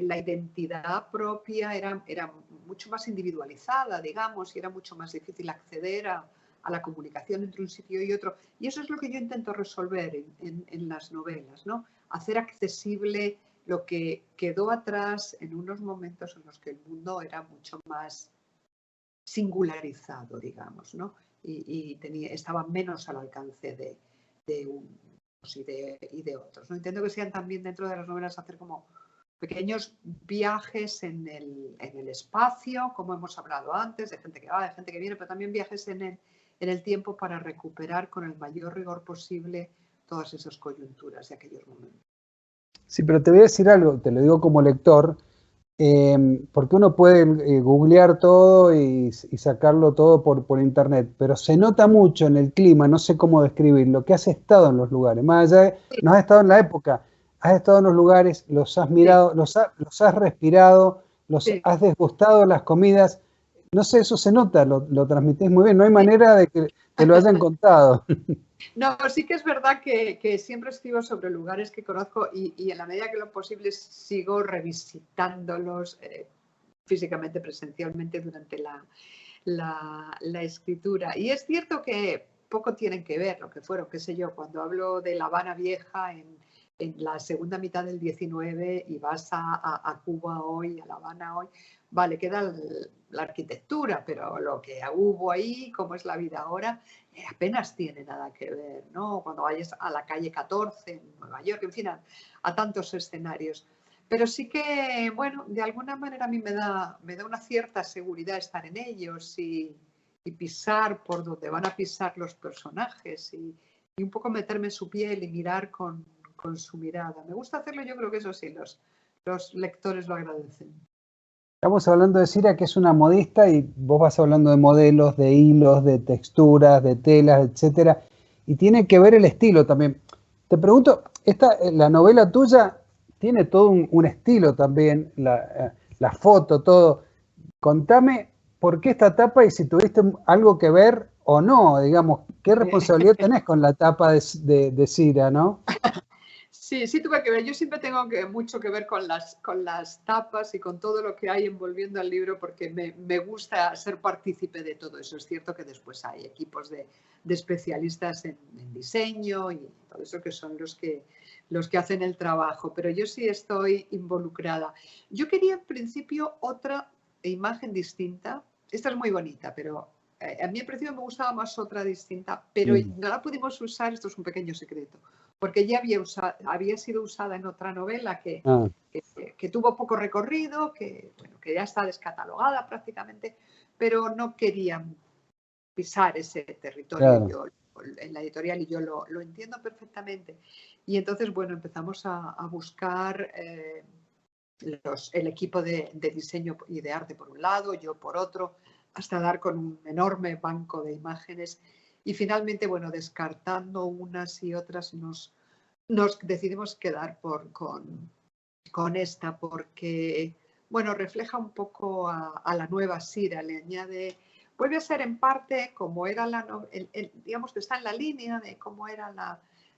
la identidad propia era mucho más individualizada, digamos, y era mucho más difícil acceder a la comunicación entre un sitio y otro. Y eso es lo que yo intento resolver en las novelas, ¿no? Hacer accesible lo que quedó atrás en unos momentos en los que el mundo era mucho más singularizado, digamos, ¿no? Y estaba menos al alcance de unos y de otros, ¿no? Intento que sean también dentro de las novelas hacer como pequeños viajes en el espacio, como hemos hablado antes, de gente que va, de gente que viene, pero también viajes en el tiempo para recuperar con el mayor rigor posible todas esas coyunturas de aquellos momentos. Sí, pero te voy a decir algo, te lo digo como lector, porque uno puede googlear todo y sacarlo todo por internet, pero se nota mucho en el clima, no sé cómo describirlo, que has estado en los lugares, más allá de, no has estado en la época, has estado en los lugares, los has mirado, los has respirado, has degustado las comidas, No sé, eso se nota, lo transmitís muy bien. No hay manera de que te lo hayan contado. No, sí que es verdad que siempre escribo sobre lugares que conozco y en la medida que lo posible sigo revisitándolos físicamente, presencialmente durante la escritura. Y es cierto que poco tienen que ver lo que fueron, qué sé yo, cuando hablo de La Habana Vieja en la segunda mitad del 19 y vas a Cuba hoy, a La Habana hoy, vale, queda la arquitectura, pero lo que hubo ahí, cómo es la vida ahora, apenas tiene nada que ver, ¿no? Cuando vayas a la calle 14 en Nueva York, en fin, a tantos escenarios. Pero sí que, bueno, de alguna manera a mí me da una cierta seguridad estar en ellos y pisar por donde van a pisar los personajes y un poco meterme en su piel y mirar con su mirada. Me gusta hacerlo, yo creo que eso sí, los lectores lo agradecen. Estamos hablando de Cira, que es una modista, y vos vas hablando de modelos, de hilos, de texturas, de telas, etcétera, y tiene que ver el estilo también. Te pregunto, la novela tuya tiene todo un estilo también, la foto, todo. Contame por qué esta tapa y si tuviste algo que ver o no, digamos, qué responsabilidad tenés con la tapa de Cira, ¿no? Sí, sí tuve que ver. Yo siempre tengo mucho que ver con las tapas y con todo lo que hay envolviendo al libro porque me gusta ser partícipe de todo eso. Es cierto que después hay equipos de especialistas en diseño y todo eso que son los que hacen el trabajo, pero yo sí estoy involucrada. Yo quería en principio otra imagen distinta. Esta es muy bonita, pero a mí en principio me gustaba más otra distinta, pero no la pudimos usar, esto es un pequeño secreto, porque ya había sido usada en otra novela que tuvo poco recorrido, que ya está descatalogada prácticamente, pero no querían pisar ese territorio. Claro. Yo en la editorial y yo lo entiendo perfectamente. Y entonces, bueno, empezamos a buscar el equipo de diseño y de arte por un lado, yo por otro, hasta dar con un enorme banco de imágenes. Y finalmente, bueno, descartando unas y otras, nos decidimos quedar con esta porque, bueno, refleja un poco a la nueva Cira, le añade, vuelve a ser en parte como era digamos que está en la línea de cómo era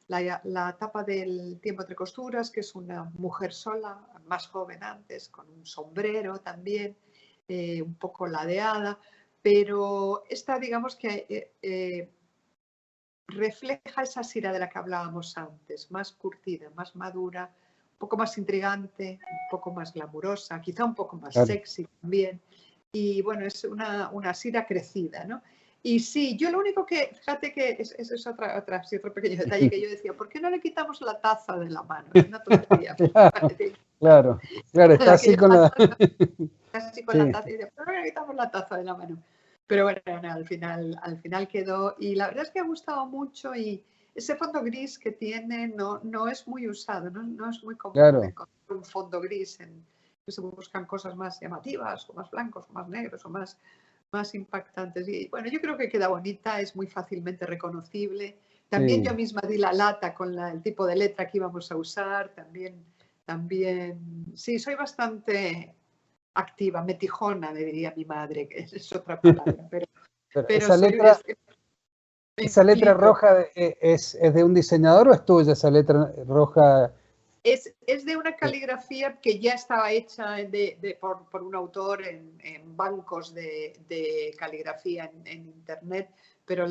la etapa del Tiempo entre costuras, que es una mujer sola, más joven antes, con un sombrero también, un poco ladeada, pero esta, digamos que refleja esa Cira de la que hablábamos antes, más curtida, más madura, un poco más intrigante, un poco más glamurosa, quizá un poco más sexy también. Y bueno, es una Cira crecida, ¿no? Y sí, yo lo único que, fíjate que es otro pequeño detalle que yo decía, ¿por qué no le quitamos la taza de la mano? Es una tontería. Claro, está así con la... Casi con la taza y dice, ¿por qué no le quitamos la taza de la mano? Pero bueno, no, al final quedó y la verdad es que ha gustado mucho y ese fondo gris que tiene no es muy usado, no es muy común encontrar un fondo gris que se buscan cosas más llamativas o más blancos o más negros o más impactantes. Y bueno, yo creo que queda bonita, es muy fácilmente reconocible. También yo misma di la lata con el tipo de letra que íbamos a usar, también, sí, soy bastante activa, metijona, me diría mi madre, que es otra palabra, pero esa soy... letra, ¿esa letra roja es de un diseñador o es tuya esa letra roja? Es de una caligrafía que ya estaba hecha por un autor en bancos de caligrafía en internet, pero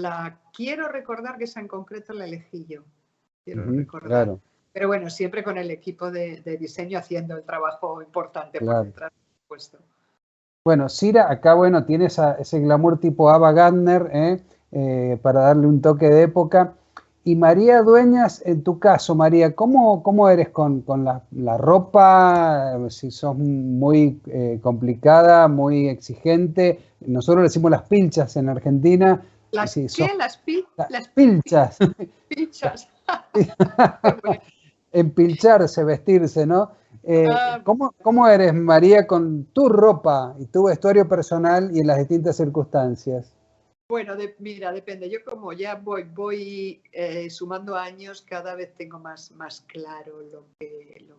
quiero recordar que esa en concreto la elegí yo. Quiero recordar. Claro. Pero bueno, siempre con el equipo de diseño haciendo el trabajo importante por detrás, por supuesto. Bueno, Cira acá, bueno, tiene ese glamour tipo Ava Gardner, para darle un toque de época. Y María Dueñas, en tu caso, María, ¿cómo eres con la ropa? Si sos muy complicada, muy exigente. Nosotros le decimos las pilchas en Argentina. ¿Las Si qué? las pilchas. Pilchas. Empilcharse, vestirse, ¿no? ¿Cómo eres, María, con tu ropa y tu vestuario personal y en las distintas circunstancias? Bueno, mira, depende. Yo como ya voy sumando años, cada vez tengo más claro lo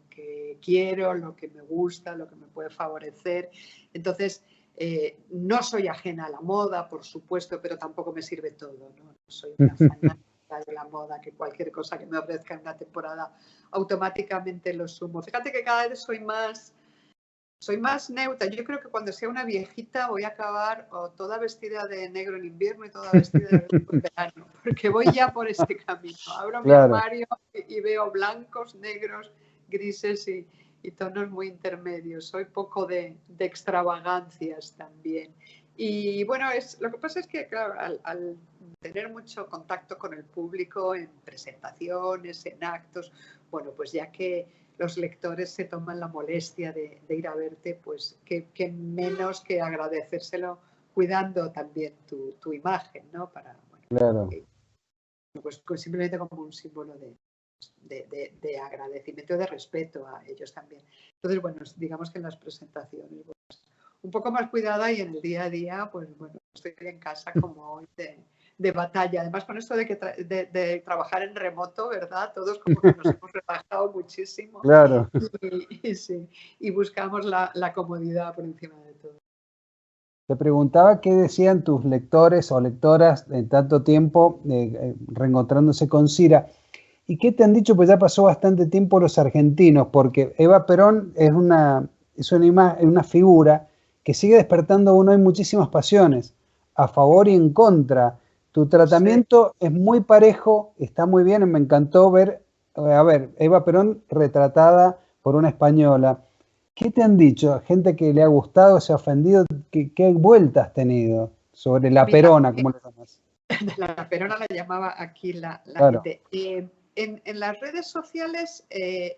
que quiero, lo que me gusta, lo que me puede favorecer. Entonces, No soy ajena a la moda, por supuesto, pero tampoco me sirve todo, ¿no? No soy una fanática de la moda, que cualquier cosa que me ofrezca en una temporada automáticamente lo sumo. Fíjate que cada vez soy más neutra. Yo creo que cuando sea una viejita voy a acabar o toda vestida de negro en invierno y toda vestida de blanco en verano, porque voy ya por ese camino. Abro mi armario y veo blancos, negros, grises y tonos muy intermedios. Soy poco de extravagancias también. Y bueno, lo que pasa es que, claro, al tener mucho contacto con el público en presentaciones, en actos, bueno, pues ya que los lectores se toman la molestia de ir a verte, pues que menos que agradecérselo cuidando también tu imagen, ¿no? Para, bueno, pues simplemente como un símbolo de agradecimiento, de respeto a ellos también. Entonces, bueno, digamos que en las presentaciones, pues, un poco más cuidada, y en el día a día, pues bueno, estoy en casa como hoy de batalla. Además, con esto de trabajar en remoto, ¿verdad? Todos como que nos hemos relajado muchísimo. Claro. Y buscamos la comodidad por encima de todo. Te preguntaba qué decían tus lectores o lectoras en tanto tiempo reencontrándose con Cira. ¿Y qué te han dicho? Pues ya pasó bastante tiempo los argentinos, porque Eva Perón es una figura que sigue despertando aún hoy muchísimas pasiones, a favor y en contra. Tu tratamiento es muy parejo, está muy bien, me encantó ver, Eva Perón retratada por una española. ¿Qué te han dicho? ¿Gente que le ha gustado, se ha ofendido? ¿Qué vueltas has tenido sobre la Perona, como le llamas? La Perona la llamaba aquí la gente. En las redes sociales,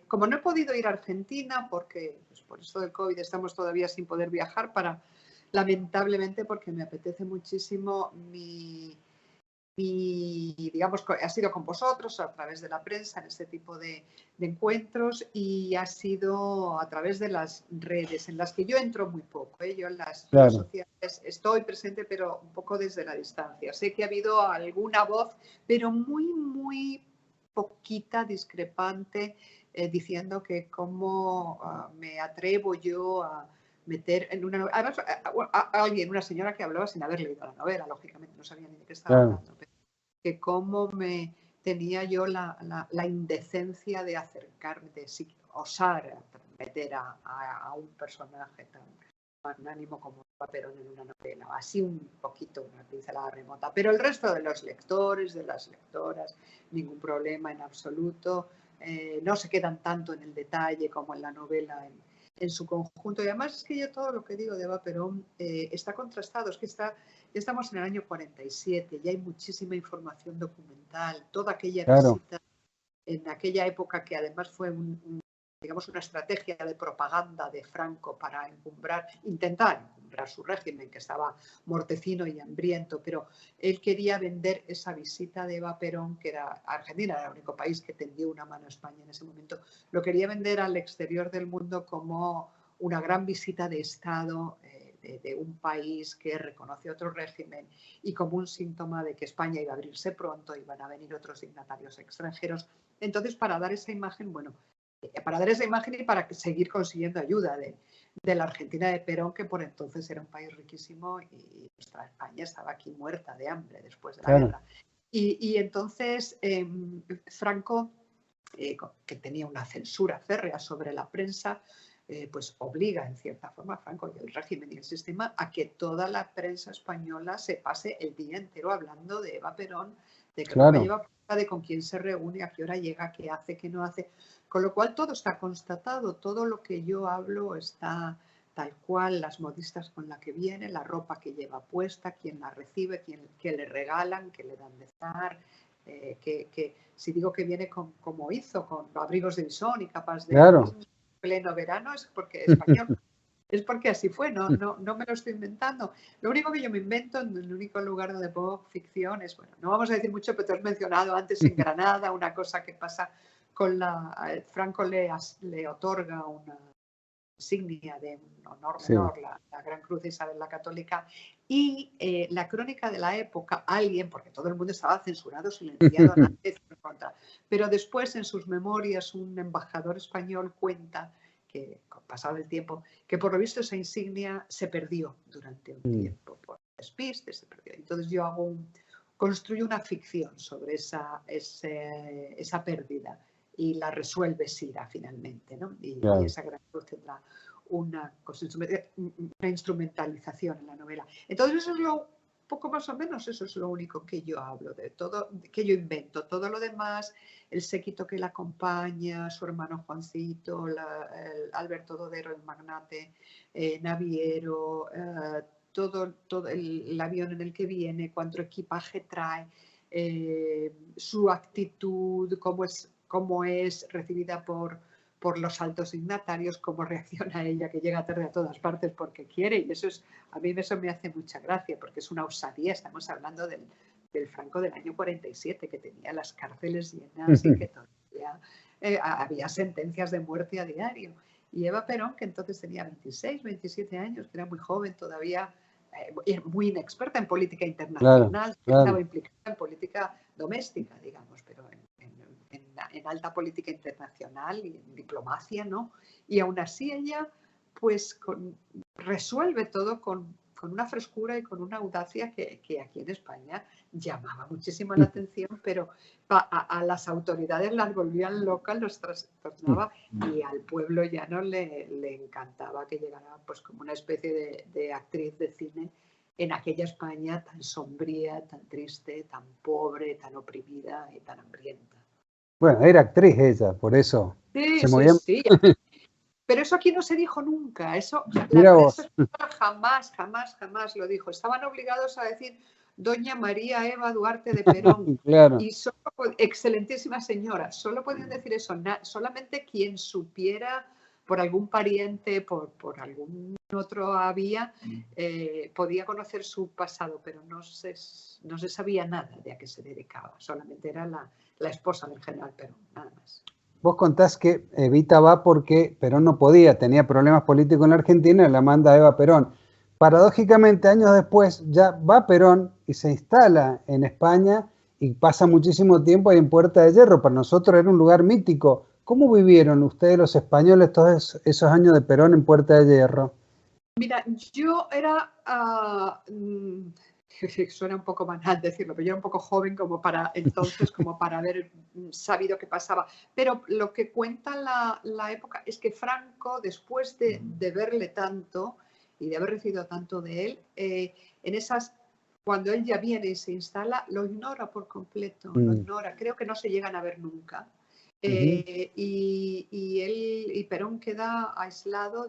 como no he podido ir a Argentina, porque pues, por esto del COVID estamos todavía sin poder viajar, lamentablemente, porque me apetece muchísimo digamos, ha sido con vosotros a través de la prensa en este tipo de encuentros, y ha sido a través de las redes, en las que yo entro muy poco. Yo en las redes sociales estoy presente, pero un poco desde la distancia. Sé que ha habido alguna voz, pero muy, muy poquita, discrepante, diciendo que cómo me atrevo yo a meter en una novela. Además, una señora que hablaba sin haber leído la novela, lógicamente, no sabía ni de qué estaba hablando, pero que cómo me tenía yo la indecencia de acercarme, de osar meter a un personaje tan magnánimo como Perón en una novela, así un poquito, una pincelada remota. Pero el resto de los lectores, de las lectoras, ningún problema en absoluto. No se quedan tanto en el detalle como en la novela en su conjunto. Y además es que yo todo lo que digo de Eva Perón está contrastado. Es que estamos en el año 47, ya hay muchísima información documental. Toda aquella visita en aquella época, que además fue digamos, una estrategia de propaganda de Franco para intentar encumbrar su régimen, que estaba mortecino y hambriento, pero él quería vender esa visita de Eva Perón, que era Argentina, era el único país que tendió una mano a España en ese momento, lo quería vender al exterior del mundo como una gran visita de Estado de un país que reconoce otro régimen, y como un síntoma de que España iba a abrirse pronto, iban a venir otros dignatarios extranjeros. Entonces, para dar esa imagen, y para seguir consiguiendo ayuda de la Argentina de Perón, que por entonces era un país riquísimo, y nuestra España estaba aquí muerta de hambre después de la guerra. Y entonces Franco, que tenía una censura férrea sobre la prensa, pues obliga en cierta forma a Franco y el régimen y el sistema a que toda la prensa española se pase el día entero hablando de Eva Perón, de qué ropa lleva, de con quién se reúne, a qué hora llega, qué hace, qué no hace. Con lo cual todo está constatado, todo lo que yo hablo está tal cual, las modistas con la que viene, la ropa que lleva puesta, quién la recibe, qué le regalan, qué le dan de cenar, que si digo que viene como hizo, con abrigos de visón y capas de pleno verano, es porque es español. Es porque así fue, no me lo estoy inventando. Lo único que yo me invento, en el único lugar donde pongo ficción es, bueno, no vamos a decir mucho, pero te has mencionado antes en Granada una cosa que pasa con Franco le otorga una insignia de un honor menor, la Gran Cruz de Isabel la Católica, y la crónica de la época, porque todo el mundo estaba censurado, silenciado, nadie decía en contra, pero después en sus memorias un embajador español cuenta que pasado el tiempo, que por lo visto esa insignia se perdió durante un tiempo por despiste, se perdió. Entonces yo construyo una ficción sobre esa pérdida y la resuelve Sira finalmente, ¿no? Y esa gran cruz tendrá una instrumentalización en la novela. Entonces eso es poco más o menos, eso es lo único que yo hablo, de todo, que yo invento. Todo lo demás, el séquito que la acompaña, su hermano Juancito, el Alberto Dodero, el magnate naviero, todo el avión en el que viene, cuánto equipaje trae, su actitud, cómo es recibida por los altos dignatarios, cómo reacciona ella, que llega tarde a todas partes porque quiere, y a mí eso me hace mucha gracia, porque es una osadía. Estamos hablando del Franco del año 47, que tenía las cárceles llenas y que todavía había sentencias de muerte a diario. Y Eva Perón, que entonces tenía 26, 27 años, que era muy joven todavía, muy inexperta en política internacional, estaba implicada en política doméstica, digamos, pero en alta política internacional y en diplomacia, ¿no? Y aún así ella, pues, resuelve todo con una frescura y con una audacia que aquí en España llamaba muchísimo la atención, pero a las autoridades las volvían locas, los trastornaba, y al pueblo llano le encantaba que llegara, pues, como una especie de actriz de cine en aquella España tan sombría, tan triste, tan pobre, tan oprimida y tan hambrienta. Bueno, era actriz ella, por eso. Sí, se movía. Sí. Pero eso aquí no se dijo nunca. Eso la prensa jamás lo dijo. Estaban obligados a decir Doña María Eva Duarte de Perón. Claro. Y excelentísima señora. Solo podían decir eso. Solamente quien supiera, por algún pariente, por algún otro podía conocer su pasado, pero no se sabía nada de a qué se dedicaba. Solamente era la esposa del general Perón, nada más. Vos contás que Evita va porque Perón no podía, tenía problemas políticos en la Argentina y la manda Eva Perón. Paradójicamente, años después, ya va Perón y se instala en España y pasa muchísimo tiempo ahí en Puerta de Hierro. Para nosotros era un lugar mítico. ¿Cómo vivieron ustedes, los españoles, todos esos años de Perón en Puerta de Hierro? Mira, yo era... suena un poco banal decirlo, pero yo era un poco joven como para haber sabido qué pasaba. Pero lo que cuenta la época es que Franco, después de verle tanto y de haber recibido tanto de él, cuando él ya viene y se instala, lo ignora por completo, lo ignora. Creo que no se llegan a ver nunca. Y Perón queda aislado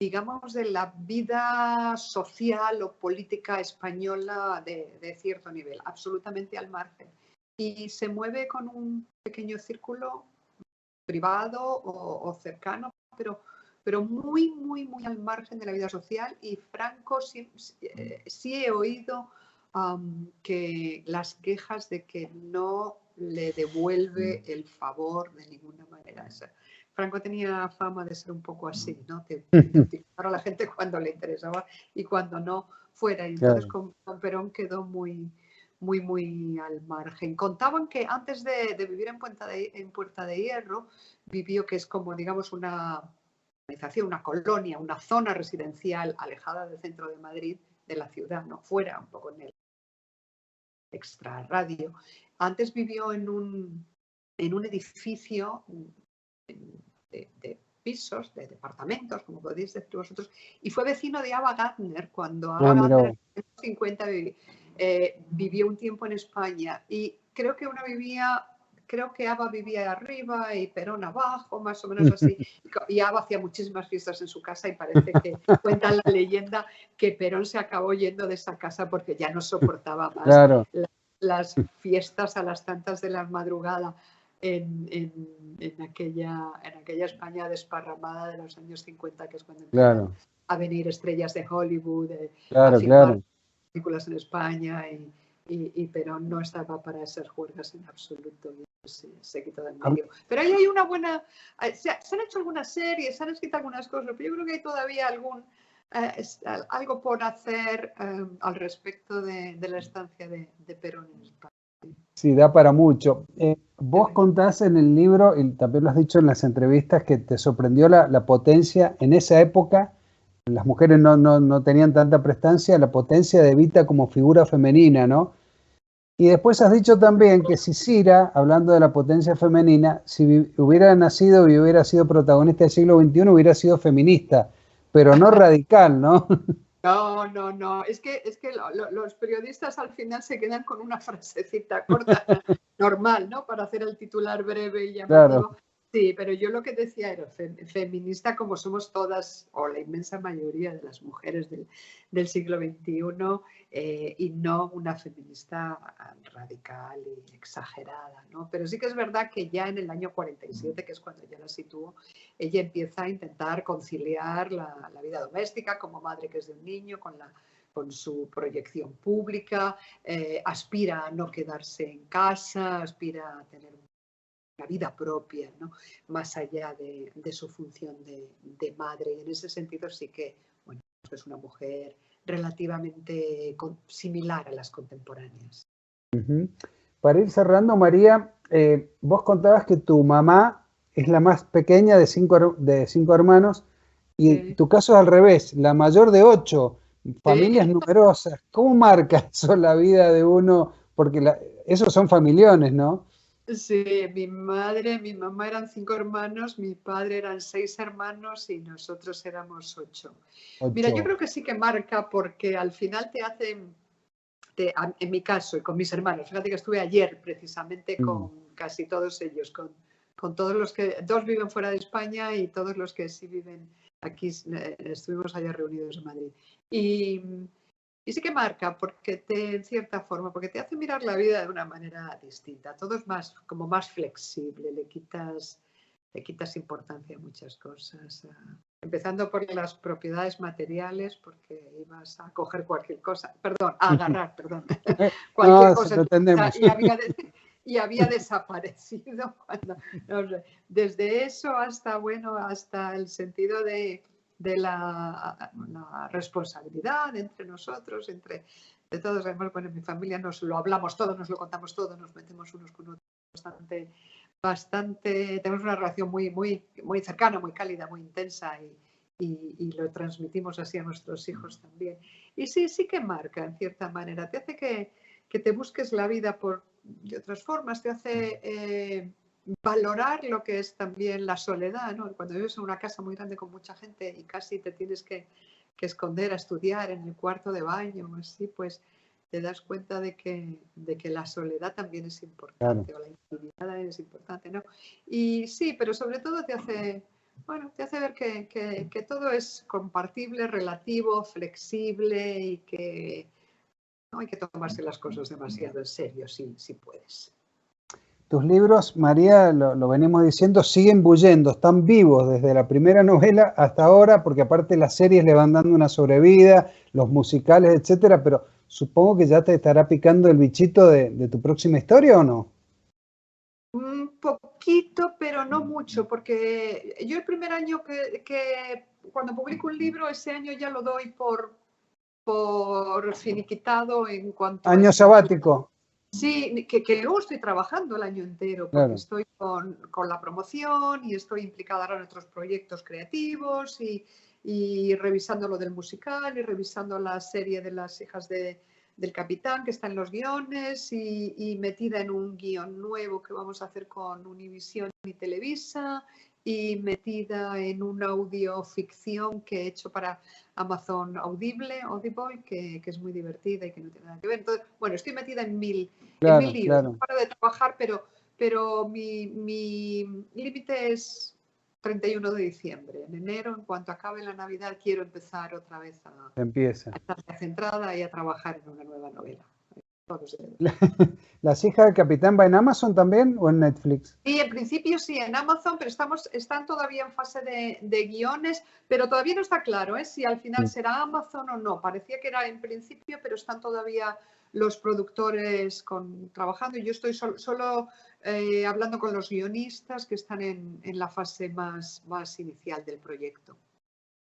digamos, de la vida social o política española de cierto nivel, absolutamente al margen. Y se mueve con un pequeño círculo privado o cercano, pero muy, muy, muy al margen de la vida social. Y Franco sí he oído que las quejas de que no le devuelve el favor de ninguna manera. Franco tenía fama de ser un poco así, ¿no? De utilizar a la gente cuando le interesaba y cuando no fuera. Y entonces con Perón quedó muy, muy, muy al margen. Contaban que antes de vivir en Puerta de Hierro, vivió, que es como, digamos, una organización, una colonia, una zona residencial alejada del centro de Madrid, de la ciudad, no fuera, un poco en el extrarradio. Antes vivió en un edificio de pisos, de departamentos, como podéis decir vosotros, y fue vecino de Ava Gardner cuando Ava Gardner en los años 50 vivió un tiempo en España, y creo que Ava vivía arriba y Perón abajo, más o menos así, y Ava hacía muchísimas fiestas en su casa, y parece que cuenta la leyenda que Perón se acabó yendo de esa casa porque ya no soportaba más las fiestas a las tantas de la madrugada en aquella España desparramada de los años 50, que es cuando empiezan a venir estrellas de Hollywood, a filmar películas en España, y Perón no estaba para esas juergas en absoluto, y se quitó del medio. Pero ahí hay una buena... Se han hecho algunas series, se han escrito algunas cosas, pero yo creo que hay todavía algo por hacer al respecto de la estancia de Perón en España. Sí, da para mucho. Vos contás en el libro, y también lo has dicho en las entrevistas, que te sorprendió la potencia en esa época. Las mujeres no tenían tanta prestancia, la potencia de Evita como figura femenina, ¿no? Y después has dicho también que si Cira, hablando de la potencia femenina, si hubiera nacido y hubiera sido protagonista del siglo XXI, hubiera sido feminista, pero no radical, ¿no? No, no, no. Es que los periodistas al final se quedan con una frasecita corta, normal, ¿no? Para hacer el titular breve y Claro. llamativo. Sí, pero yo lo que decía era feminista como somos todas, o la inmensa mayoría de las mujeres del siglo XXI, y no una feminista radical y exagerada, ¿no? Pero sí que es verdad que ya en el año 47, que es cuando ya la sitúo, ella empieza a intentar conciliar la vida doméstica como madre que es de un niño con su proyección pública, aspira a no quedarse en casa, aspira a tener una vida propia, ¿no? Más allá de su función de madre. Y en ese sentido sí que, bueno, es una mujer relativamente similar a las contemporáneas. Para ir cerrando, María, vos contabas que tu mamá es la más pequeña de cinco hermanos y Sí. tu caso es al revés, la mayor de 8, familias Sí. numerosas. ¿Cómo marca eso la vida de uno? Porque esos son familiones, ¿no? Sí, mi madre, mi mamá eran 5 hermanos, mi padre eran 6 hermanos y nosotros éramos 8. Mira, yo 8. creo que sí que marca porque al final te hacen, en mi caso y con mis hermanos, fíjate que estuve ayer precisamente con casi todos ellos, con todos los que, 2 viven fuera de España y todos los que sí viven aquí, estuvimos ayer reunidos en Madrid. Y sí que marca, porque en cierta forma, porque te hace mirar la vida de una manera distinta. Todo es más, como más flexible, le quitas importancia a muchas cosas. Empezando por las propiedades materiales, porque ibas a coger cualquier cosa, perdón, a agarrar, perdón, cualquier No, cosa lo en tu casa entendemos. y había desaparecido. No sé, desde eso hasta, bueno, hasta el sentido de la responsabilidad entre nosotros, de todos. Además, bueno, en mi familia nos lo hablamos todo, nos lo contamos todo, nos metemos unos con otros bastante, tenemos una relación muy cercana, muy cálida, muy intensa y lo transmitimos así a nuestros hijos también. Y sí que marca, en cierta manera, te hace que te busques la vida de otras formas, te hace valorar lo que es también la soledad, ¿no? Cuando vives en una casa muy grande con mucha gente y casi te tienes que esconder a estudiar en el cuarto de baño o así, pues te das cuenta de que la soledad también es Claro. importante o la intimidad también es importante, ¿no? Y sí, pero sobre todo bueno, te hace ver que todo es compartible, relativo, flexible y que no hay que tomarse las cosas demasiado en serio si puedes. Tus libros, María, lo venimos diciendo, siguen bullendo, están vivos desde la primera novela hasta ahora, porque aparte las series le van dando una sobrevida, los musicales, etcétera, pero supongo que ya te estará picando el bichito de tu próxima historia, ¿o no? Un poquito, pero no mucho, porque yo el primer año que cuando publico un libro, ese año ya lo doy por finiquitado en cuanto a Año escritura. sabático, Sí, que luego estoy trabajando el año entero porque claro. estoy con la promoción y estoy implicada ahora en otros proyectos creativos y revisando lo del musical y revisando la serie de las hijas del capitán que está en los guiones y metida en un guión nuevo que vamos a hacer con Univisión y Televisa y metida en una audioficción que he hecho para Amazon Audible, que es muy divertida y que no tiene nada que ver. Entonces, bueno, estoy metida en mil Claro, líos. No claro. paro de trabajar, pero mi límite es 31 de diciembre. En enero, en cuanto acabe la Navidad, quiero empezar otra vez a Empieza. estar centrada y a trabajar en una nueva novela. ¿Las hijas del capitán va en Amazon también o en Netflix? Y en principio sí, en Amazon, pero están todavía en fase de guiones, pero todavía no está claro si al final será Amazon o no. Parecía que era en principio, pero están todavía los productores trabajando y yo estoy solo hablando con los guionistas que están en la fase más inicial del proyecto.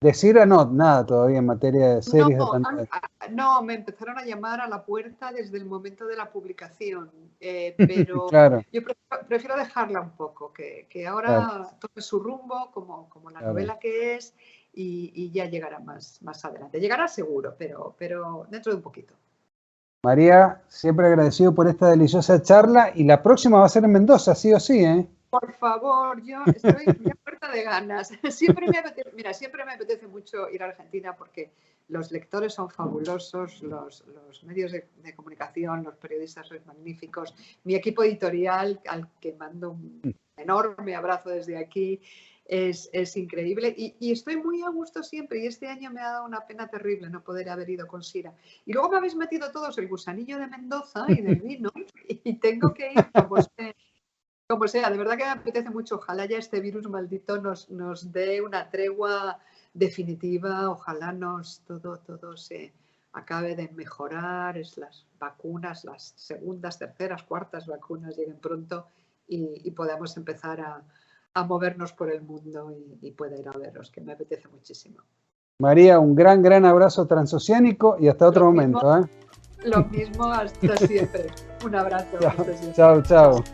De Cira no, nada todavía en materia de series de pantalla. No, me empezaron a llamar a la puerta desde el momento de la publicación, pero Claro, yo prefiero dejarla un poco, que ahora claro. tome su rumbo como la Claro. novela que es y ya llegará más adelante. Llegará seguro, pero dentro de un poquito. María, siempre agradecido por esta deliciosa charla y la próxima va a ser en Mendoza, sí o sí, ¿eh? Por favor, yo estoy ya muerta de ganas. Siempre me apetece mucho ir a Argentina porque los lectores son fabulosos, los medios de comunicación, los periodistas son magníficos, mi equipo editorial, al que mando un enorme abrazo desde aquí, es increíble y estoy muy a gusto siempre y este año me ha dado una pena terrible no poder haber ido con Sira. Y luego me habéis metido todos el gusanillo de Mendoza y del vino y tengo que ir como sea, de verdad que me apetece mucho. Ojalá ya este virus maldito nos dé una tregua definitiva. Ojalá todo se acabe de mejorar. Las vacunas, las segundas, terceras, cuartas vacunas lleguen pronto y podamos empezar a movernos por el mundo y pueda ir a verlos, que me apetece muchísimo. María, un gran abrazo transoceánico y hasta otro momento, ¿eh? Lo mismo, hasta siempre. Un abrazo. Chao. Chao.